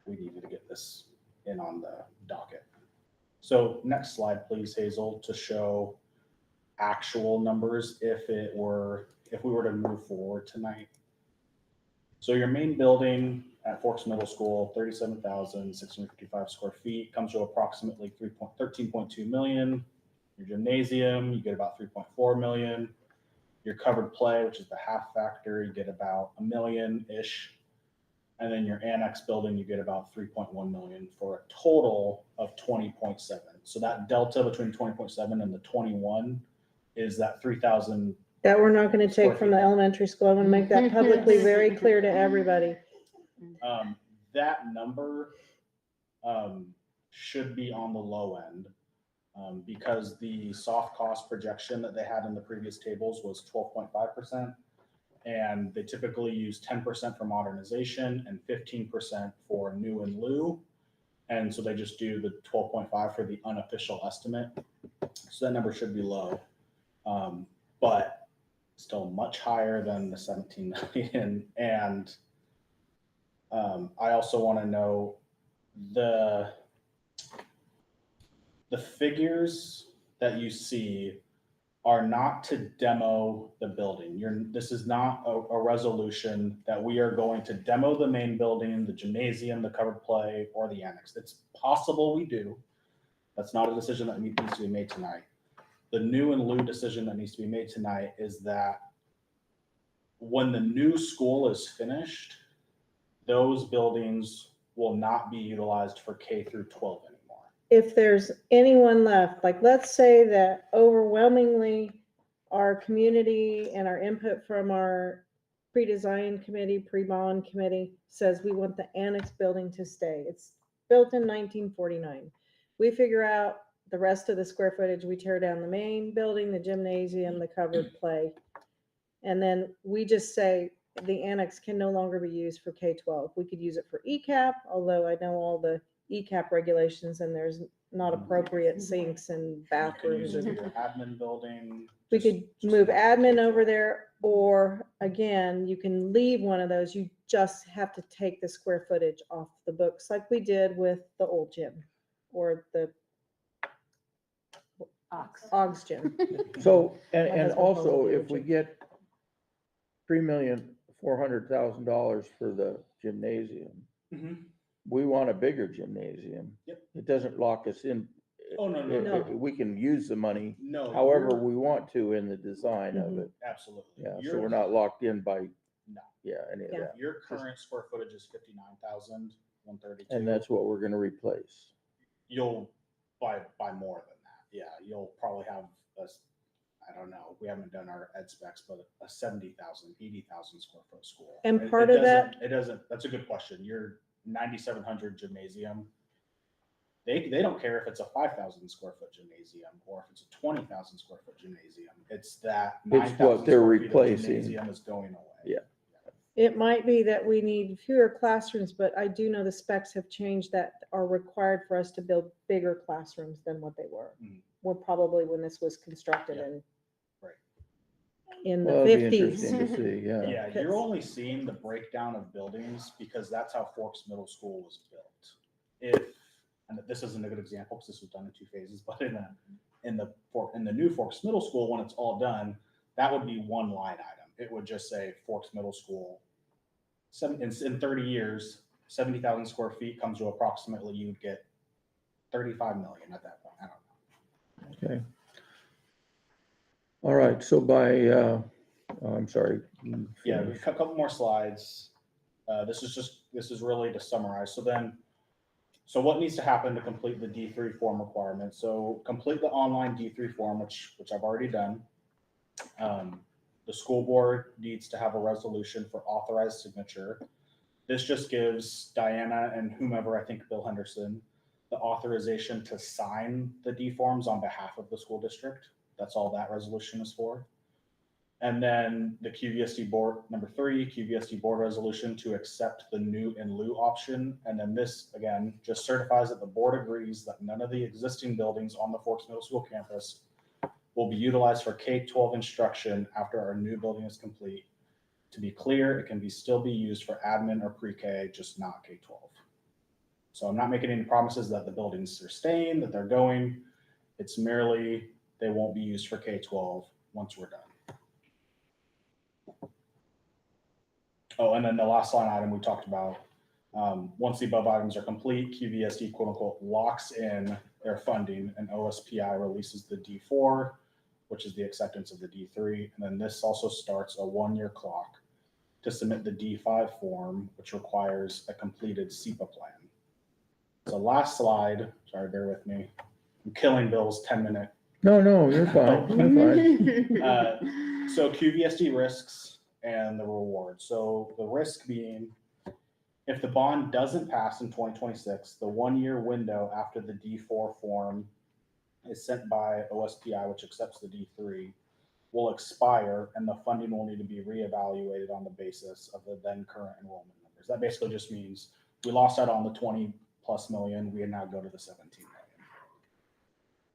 we needed to get this in on the docket. So next slide, please, Hazel, to show actual numbers if we were to move forward tonight. So your main building at Forks Middle School, 37,655 square feet, comes to approximately 13.2 million. Your gymnasium, you get about 3.4 million. Your covered play, which is the half factor, you get about $1 million-ish. And then your annex building, you get about 3.1 million, for a total of 20.7. So that delta between 20.7 and the 21 is that 3,000. That we're not going to take from the elementary school. I want to make that publicly very clear to everybody. That number should be on the low end, because the soft cost projection that they had in the previous tables was 12.5%. And they typically use 10% for modernization and 15% for new and lieu. And so they just do the 12.5 for the unofficial estimate. So that number should be low, but still much higher than the 17 million. And I also want to know the figures that you see are not to demo the building. This is not a resolution that we are going to demo the main building, the gymnasium, the covered play, or the annex. It's possible we do. That's not a decision that needs to be made tonight. The new and lieu decision that needs to be made tonight is that when the new school is finished, those buildings will not be utilized for K through 12 anymore. If there's anyone left, like let's say that overwhelmingly our community and our input from our pre-design committee, pre-bond committee says we want the annex building to stay. It's built in 1949. We figure out the rest of the square footage, we tear down the main building, the gymnasium, the covered play. And then we just say the annex can no longer be used for K-12. We could use it for ECAP, although I know all the ECAP regulations and there's not appropriate sinks and You can bathrooms. use it and- in your admin building. We just- could just move not admin K-12. over there, or again, you can leave one of those. You just have to take the square footage off the books like we did with the old gym or the Ogs gym. So, My and husband calls also, it the if we gym. get $3,400,000 for the gymnasium, Mhm. we want a bigger gymnasium. Yep. It doesn't lock us in. Oh, no, no, no. We can use the money No. however you're- we want to in the design of Mhm. it. Absolutely. Yeah, so Your- we're not locked in by, No. yeah, any of Yeah. that. Your current square footage is 59,132. And that's what we're gonna replace. You'll buy more than that. Yeah, you'll probably have I don't know, we haven't done our ed specs, but a 70,000, 80,000 square foot school. And It- part it of that- doesn't- It doesn't, that's a good question. Your 9,700 gymnasium, they don't care if it's a 5,000 square foot gymnasium or if it's a 20,000 square foot gymnasium. It's that It's what 9,000 they're square feet of replacing. gymnasium is going away. Yeah. It might be that we need fewer classrooms, but I do know the specs have changed that are required for us to build bigger classrooms than what they were. Mhm. Were probably when this was constructed Yeah. in Right. in the Well, it'd be fifties. interesting to see, yeah. Yeah, you're only seeing the breakdown of buildings because that's how Forks Middle School was built. And this isn't a good example because this was done in 2 phases, but in the new Forks Middle School, when it's all done, that would be one line item. It would just say Forks Middle School. In 30 years, 70,000 square feet comes to approximately, you'd get 35 million at that point. I don't know. Okay. All right, so I'm sorry. you Yeah, finish. a couple more slides. This is really to summarize. So what needs to happen to complete the D3 form requirement? So complete the online D3 form, which I've already done. The school board needs to have a resolution for authorized signature. This just gives Diana and whomever, I think Bill Henderson, the authorization to sign the D forms on behalf of the school district. That's all that resolution is for. And then the QVSD board, number 3, QVSD board resolution to accept the new in lieu option. And then this, again, just certifies that the board agrees that none of the existing buildings on the Forks Middle School campus will be utilized for K-12 instruction after our new building is complete. To be clear, it can still be used for admin or pre-K, just not K-12. So I'm not making any promises that the buildings are staying, that they're going. It's merely they won't be used for K-12 once we're done. Oh, and then the last line item we talked about, once the above items are complete, QVSD quote unquote locks in their funding and OSPI releases the D4, which is the acceptance of the D3. And then this also starts a 1-year clock to submit the D5 form, which requires a completed SEPA plan. So last slide, sorry, bear with me. I'm killing Bill's 10-minute. No, you're fine, you're fine. So QVSD risks and the reward. So the risk being, if the bond doesn't pass in 2026, the 1-year window after the D4 form is sent by OSPI, which accepts the D3, will expire and the funding will need to be reevaluated on the basis of the then current enrollment numbers. That basically just means we lost out on the 20+ million, we now go to the 17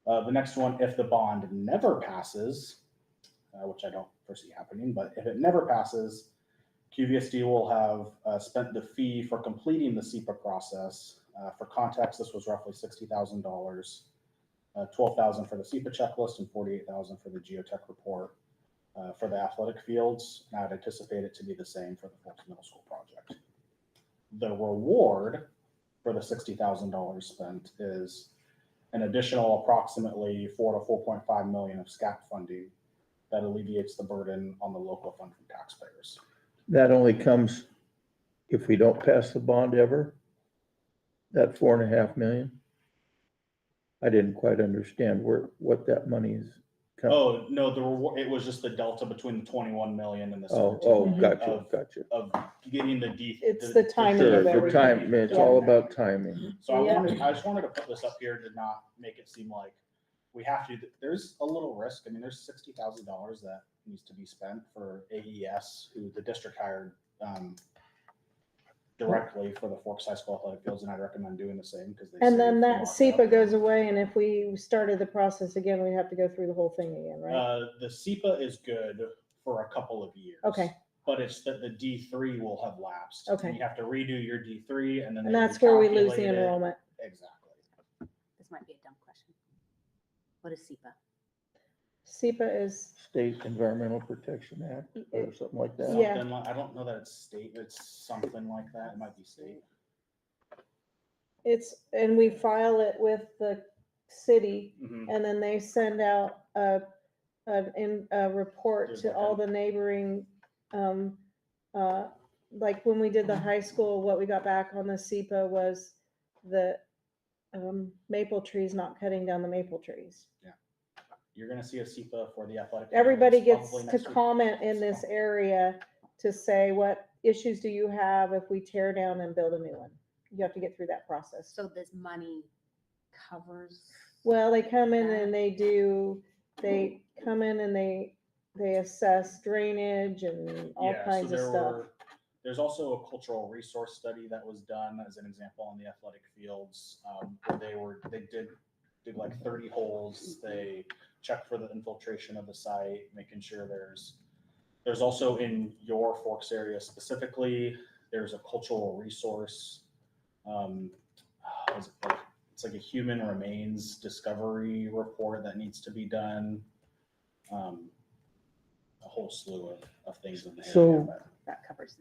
million. The next one, if the bond never passes, which I don't foresee happening, but if it never passes, QVSD will have spent the fee for completing the SEPA process. For context, this was roughly $60,000, $12,000 for the SEPA checklist and $48,000 for the geotech report for the athletic fields. And I'd anticipate it to be the same for the Forks Middle School project. The reward for the $60,000 spent is an additional approximately $4 to $4.5 million of SCAP funding that alleviates the burden on the local fund from taxpayers. That only comes if we don't pass the bond ever? That 4.5 million? I didn't quite understand what that money is. Oh, no, the reward, it was just the delta between the 21 million and the 17 Oh, million gotcha. of getting the D. It's the timing Sure, of the everything. time, it's all about timing. So Yeah. I just wanted to put this up here to not make it seem like we have to, there's a little risk. I mean, there's $60,000 that needs to be spent for AES, who the district hired directly for the Forks High School athletic fields, and I'd recommend doing the same because they. And then save that markup. SEPA goes away, and if we started the process again, we'd have to go through the whole thing again, right? The SEPA is good for a couple of years. Okay. But it's that the D3 will have lapsed. Okay. And you have to redo your D3 and then. And they that's where we lose recalculate the it. enrollment. Exactly. This might be a dumb question. What is SEPA? SEPA is, State Environmental Protection Act or something like that. Yeah. Something like, I don't know that it's state, it's something like that. It might be state. and we file it with the city, Mhm. and then they send out a report There's to like all a- the neighboring, like when we did the high school, what we got back on the SEPA was the maple trees, not cutting down the maple trees. You're gonna see a SEPA for the athletic. Everybody fields gets probably to next week. comment in this area to say, what issues do you have if we tear down and build a new one? You have to get through that process. So this money covers. Well, they come in and they come in and they assess drainage and all Yeah, so kinds of stuff. There's also a cultural resource study that was done as an example on the athletic fields, where they did like 30 holes. They checked for the infiltration of the site, making sure there's also in your Forks area specifically, there's a cultural resource. It's like a human remains discovery report that needs to be done. A whole slew of things in there. So- That covers.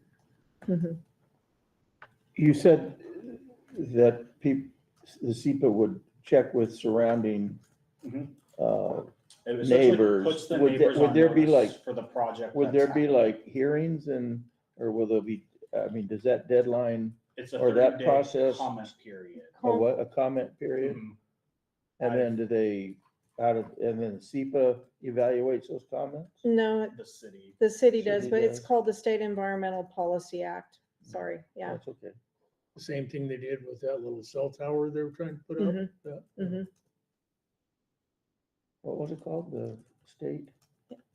Mhm. You said that the SEPA would check with surrounding Mhm. uh, It essentially neighbors. puts the Would neighbors would on there be notice like, for the project. would that's there be happening. like hearings or will there be, I mean, does that deadline, It's a or that 30-day process- comment period. a comment period? Mhm. And then do they, and then SEPA evaluates those comments? No, The city. the city does, City but it's does. called the State Environmental Policy Act. Sorry, yeah. That's okay. The same thing they did with that little cell tower they were trying to put up. Mhm. Yeah. Mhm. What was it called? The state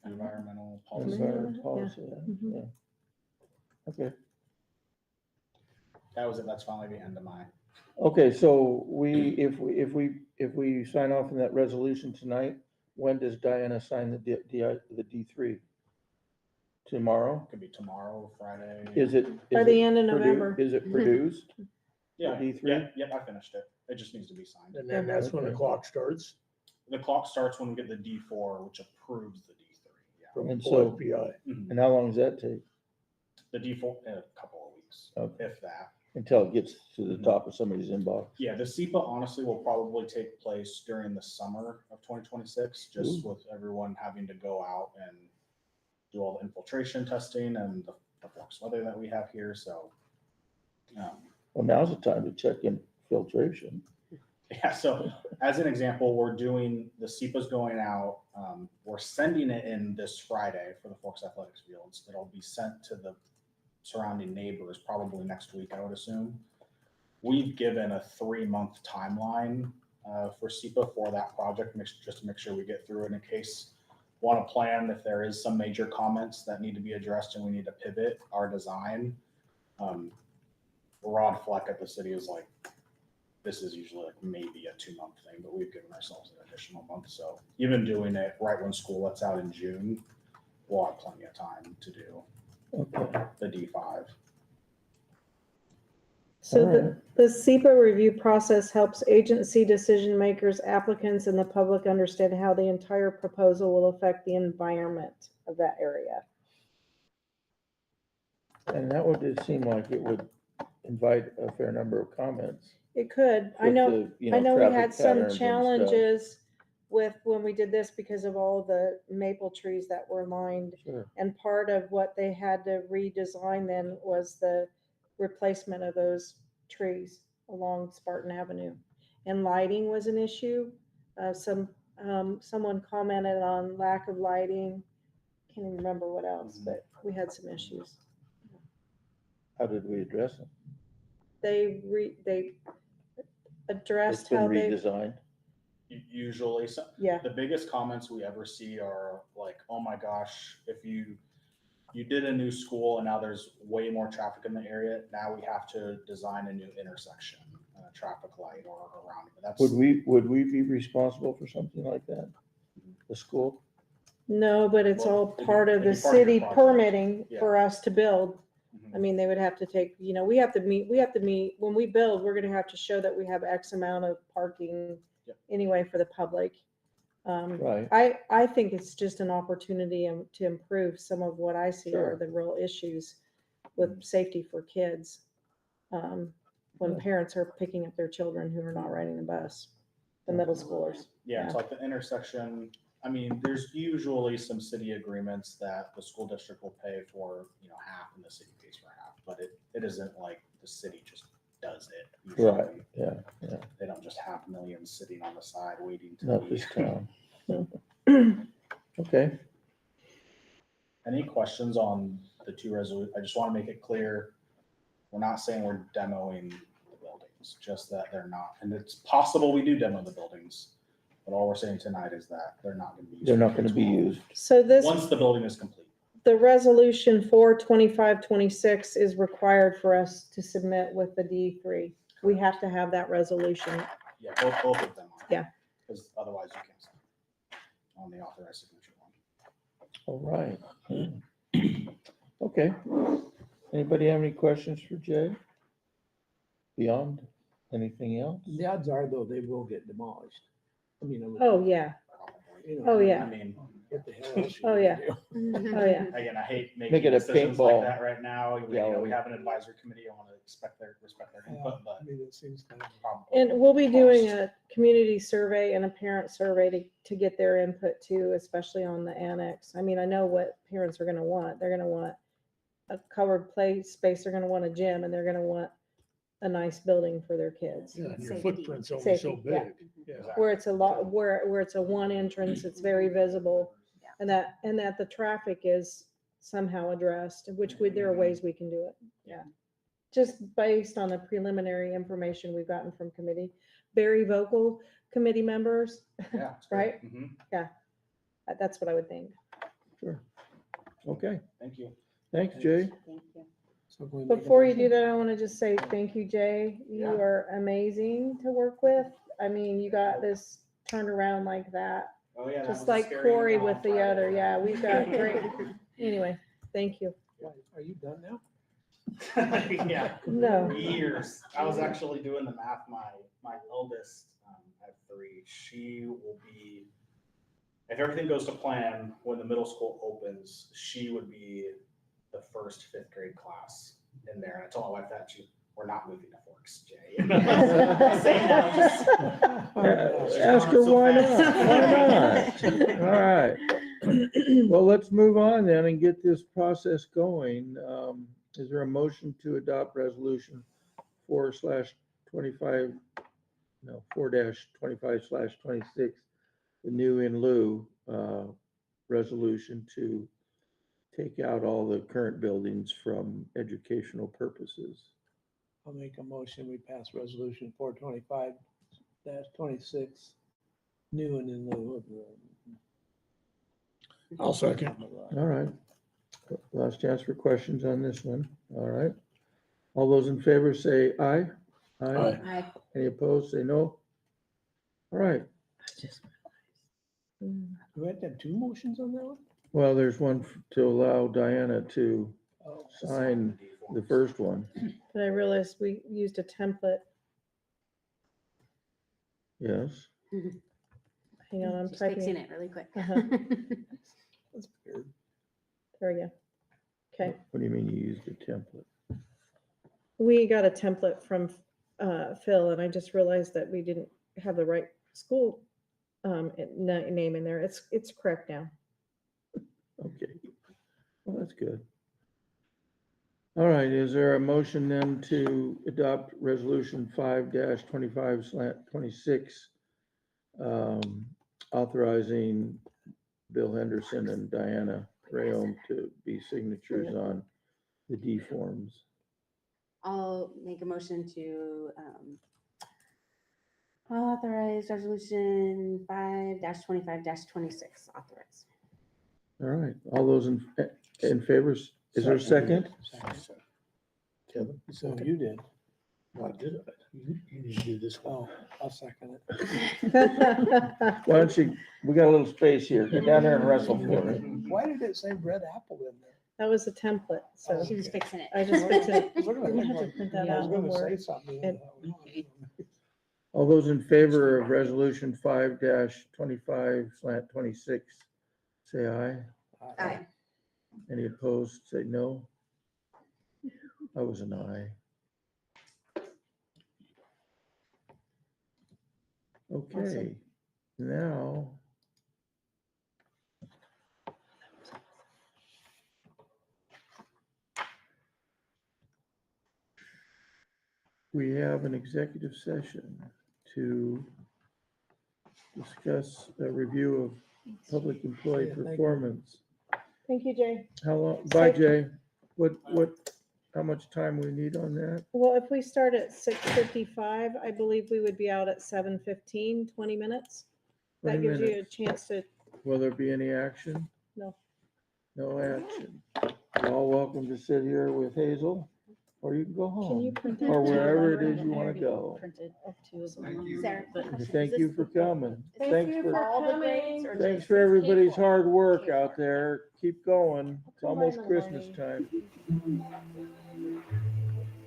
Environmental policy. environmental policy? Mhm. Yeah. Okay. That was it. That's finally the end of my. Okay, so if we sign off on that resolution tonight, when does Diana sign the D3? Tomorrow? Could be tomorrow, Friday. Is it? By the end of November. Is it produced? Yeah, D3? yeah, I finished it. It just needs to be signed. And then that's when the Okay. clock starts The clock starts when we get the D4, which approves the D3. Yeah. from And so- OFPI. Mhm. And how long does that take? The D4 in a couple of weeks, Okay. if that. Until it gets to the top of somebody's inbox? Yeah, the SEPA honestly will probably take place during the summer of 2026, just with everyone having to go out and do all the infiltration testing and the Forks weather that we have here. So, Well, now's the time to check in filtration. yeah. So as an example, we're doing the SEPA's going out. We're sending it in this Friday for the Forks Athletics fields. It'll be sent to the surrounding neighbors probably next week, I would assume. We've given a 3-month timeline for SEPA for that project, just to make sure we get through it in case want to plan if there is some major comments that need to be addressed and we need to pivot our design. Rod Fleck at the city is like, this is usually like maybe a 2-month thing, but we've given ourselves an additional month. So even doing it right when school lets out in June, we'll have plenty of time to do Okay. the D5. So Alright. the SEPA review process helps agency decision makers, applicants, and the public understand how the entire proposal will affect the environment of that area. And that would seem like it would invite a fair number of comments. It could. I with know, the, you I know we traffic had some patterns and stuff. challenges with when we did this because of all the maple trees that were lined. Sure. And part of what they had to redesign then was the replacement of those trees along Spartan Avenue. And lighting was an issue. Someone commented on lack of lighting. Can't even remember what else, but we had some issues. How did we address them? They It's addressed been how they, redesigned. Usually, yeah, the biggest comments we ever see are like, oh my gosh, if you you did a new school and now there's way more traffic in the area. Now we have to design a new intersection, a traffic light or around it. That's, Would we be responsible for something like that? The school? No, but it's Well, all it'd be- part of it'd the be part of your city project. permitting Yeah. for us to build. Mhm. I mean, they would have to take, we have to meet, when we build, we're gonna have to show that we have X amount of parking Yep. anyway for the public. Right. I think it's just an opportunity to improve some of what I see are Sure. the real issues with safety for kids. When Yeah. parents are picking up their children who are not riding the bus, the middle schoolers. Yeah, it's like the intersection. I mean, there's usually some city agreements that the school district will pay for, half and the city pays for half, but it isn't like the city just does it. Usually. Right, yeah. They don't just have millions sitting on the side waiting to Not be. this town. Okay, Any questions on the two resolutions? I just want to make it clear, we're not saying we're demoing the buildings, just that they're not. And it's possible we do demo the buildings, but all we're saying tonight is that they're not going to be used. they're not gonna be used. So this, Once the building is complete. the resolution for 25-26 is required for us to submit with the D3. We have to have that resolution. Yeah, both of them are. Yeah. Because otherwise you can't sign on the authorized signature one. All right. Okay. Anybody have any questions for Jay? Beyond anything else? The odds are though, they will get demolished. I mean, Oh, yeah. you know, Oh, yeah. I mean, What the hell else? Oh, you yeah. gonna do? Oh, yeah. again, I hate Make making it a decisions paintball like that right now. We gallery. have an advisory committee. I want to respect their input, I but mean, it seems kind of. probably. And we'll be doing cost. a community survey and a parent survey to get their input too, especially on the annex. I mean, I know what parents are gonna want. They're gonna want a covered play space, they're gonna want a gym, and they're gonna want a nice building for their kids. Yeah, and your Safety. footprint's only so Safety, yeah. big. Yeah. Where it's a lot, where it's a one entrance, it's very visible. Yeah. And that the traffic is somehow addressed, there are ways we can do it. Yeah. Just based on the preliminary information we've gotten from committee, very vocal committee members. Yeah. it's Right? great. Mhm. That's what I would think. Sure. Okay, Thank you. thanks, Jay. Thank you. So can we make a Before you motion? do that, I want to just say thank you, Jay. You Yeah. are amazing to work with. I mean, you got this turned around like that. Oh, yeah. that Just was a like scary Corey email with on the Friday. other. Yeah, we've got great. Anyway, thank you. Are you done now? Yeah. No. Years. I was actually doing the math. My eldest, at 3, she will be, if everything goes to plan, when the middle school opens, she would be the first 5th grade class in there. And I told my wife that we're not moving to Forks, Jay. I say that, just- Ask her why not? Why not? All right. Well, let's move on then and get this process going. Is there a motion to adopt resolution 4/25, no, 4-25/26, the new in lieu resolution to take out all the current buildings from educational purposes? I'll make a motion, we pass resolution 425-26, new and in lieu of the. I'll second. All right. Last chance for questions on this one. All right. All those in favor say aye. Aye. Aye. Any opposed, say no. All right. Mm. Do we have to have two motions on that one? Well, there's one to allow Diana to Oh, sign the first one. But I realized we used a template. Yes. Hang on, I'm Just fixing typing. it really quick. Uh-huh. that's weird. There we go. Okay. What do you mean you used a template? We got a template from Phil, and I just realized that we didn't have the right school name in there. It's correct now. Okay. Well, that's good. All right, is there a motion then to adopt resolution 5-25/26, authorizing Bill Henderson and Diana Rayom to be signatures on the D forms? I'll make a motion to authorize resolution 5-25-26, authorize. All right, all those in, in favor? Is there a second? Kevin, So you did. I did it. You need to do this one. Oh, I'll second it. Why don't you, we got a little space here. Get down there and wrestle for it. Why did it say red apple in there? That was a template, so She was fixing it. I just fixed it. I was looking at We it have to like, print I that was out when gonna say we're, something. and- All those in favor of resolution 5-25/26, say aye. Aye. Any opposed, say no. I was an aye. Okay, Awesome. now. We have an executive session to discuss a review of public employee Yeah, thank you. performance. thank you, Jay. How long, bye Jay, how much time we need on that? Well, if we start at 6:55, I believe we would be out at 7:15, 20 minutes. That 20 gives you a minutes. chance to, Will there be any action? No. No action. You're all welcome to sit here with Hazel, or you can go can you home, print that? or wherever it I is you wanna already go. Printed two of Thank them. you. Sarah, But Thank you for coming. Thanks for, all the grades or thanks just for everybody's K4? hard work K4. out there. Keep going. It's I'll almost combine the Christmas morning. time.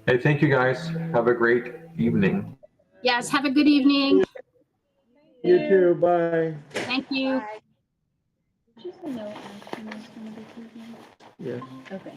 Hey, thank you guys. Have a great evening. Yes, have a good evening. You too, bye. Thank you. Bye. did you say no action was gonna be taken? Yes. Okay.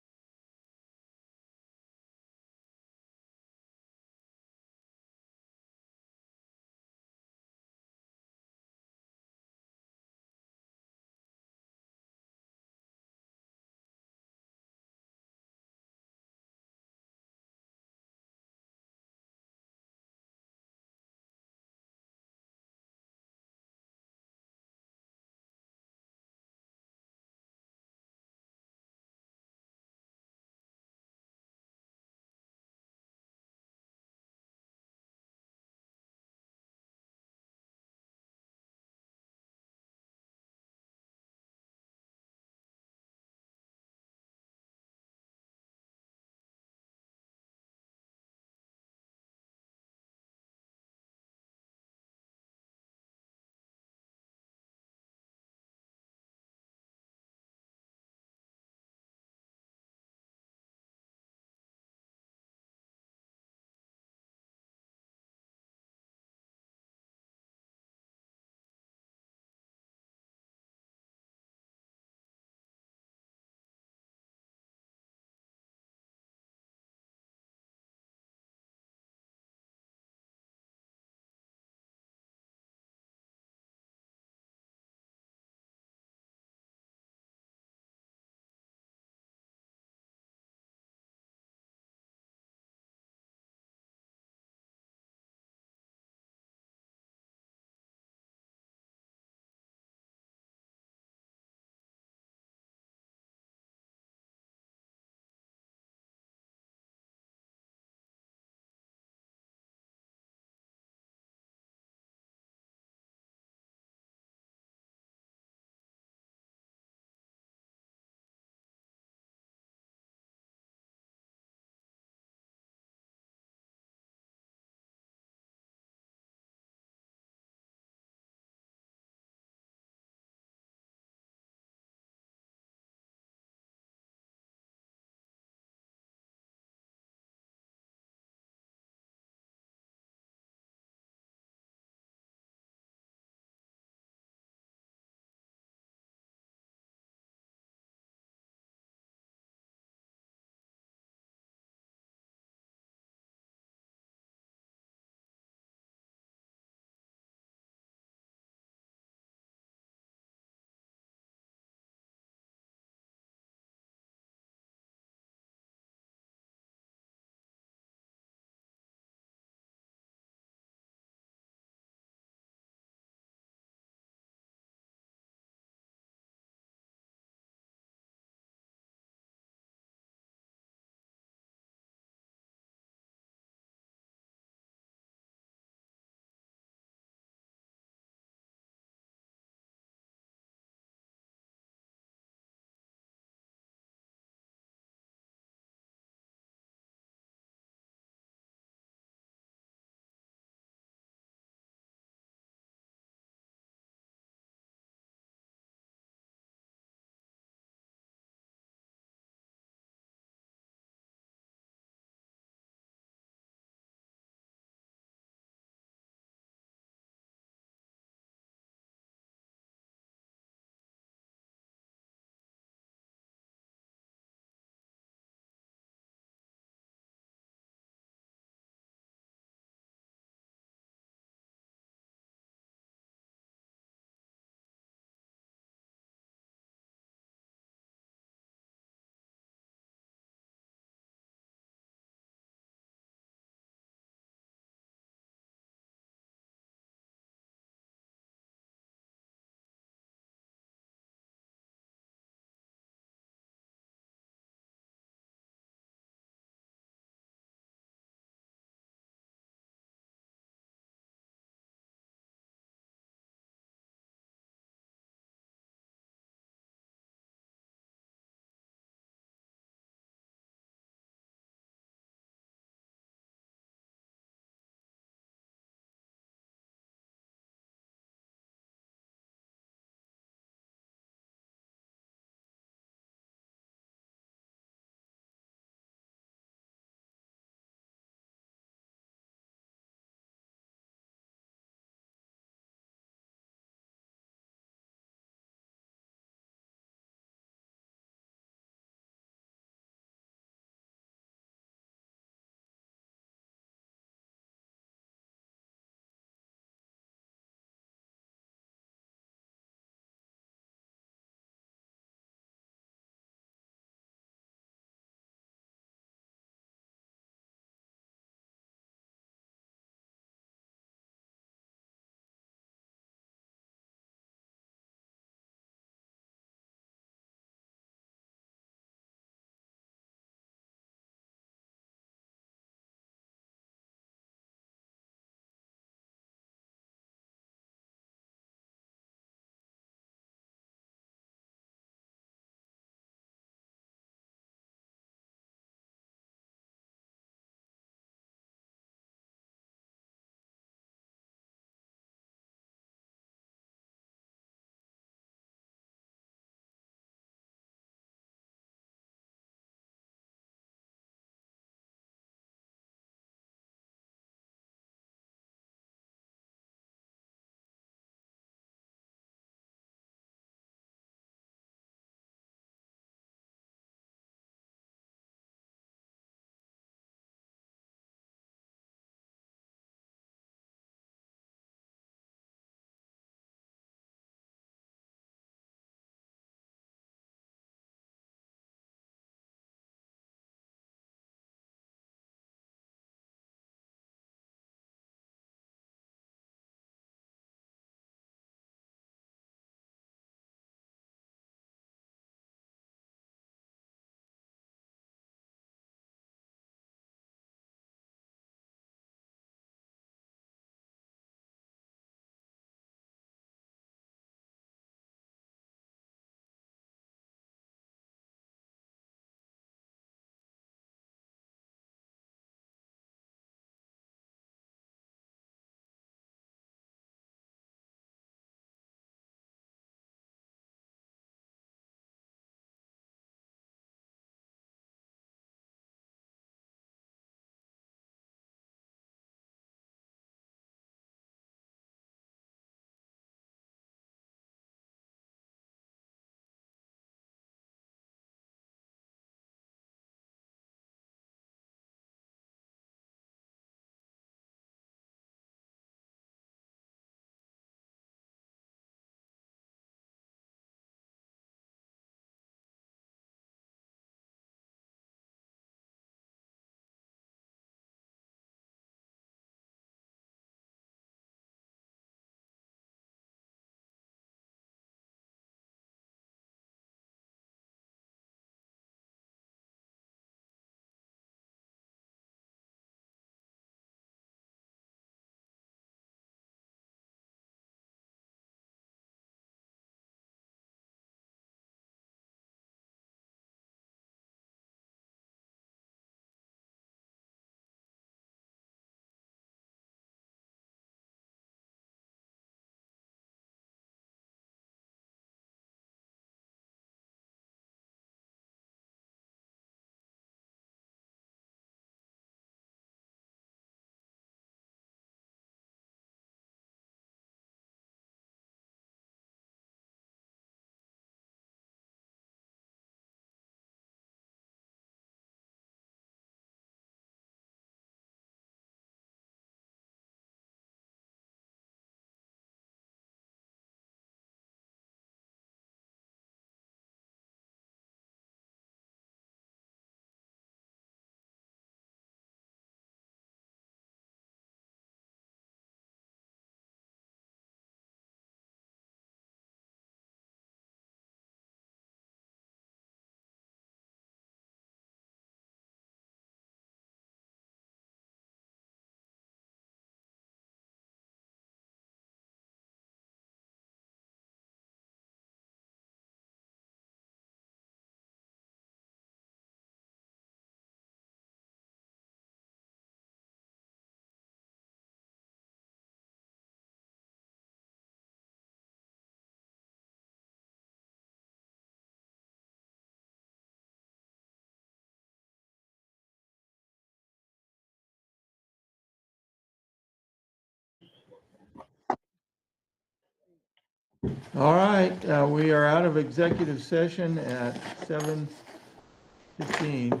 All right, we are out of executive session at 7:15.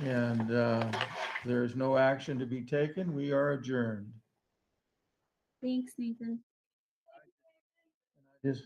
And there's no action to be taken. We are adjourned. Thanks, Nathan. Just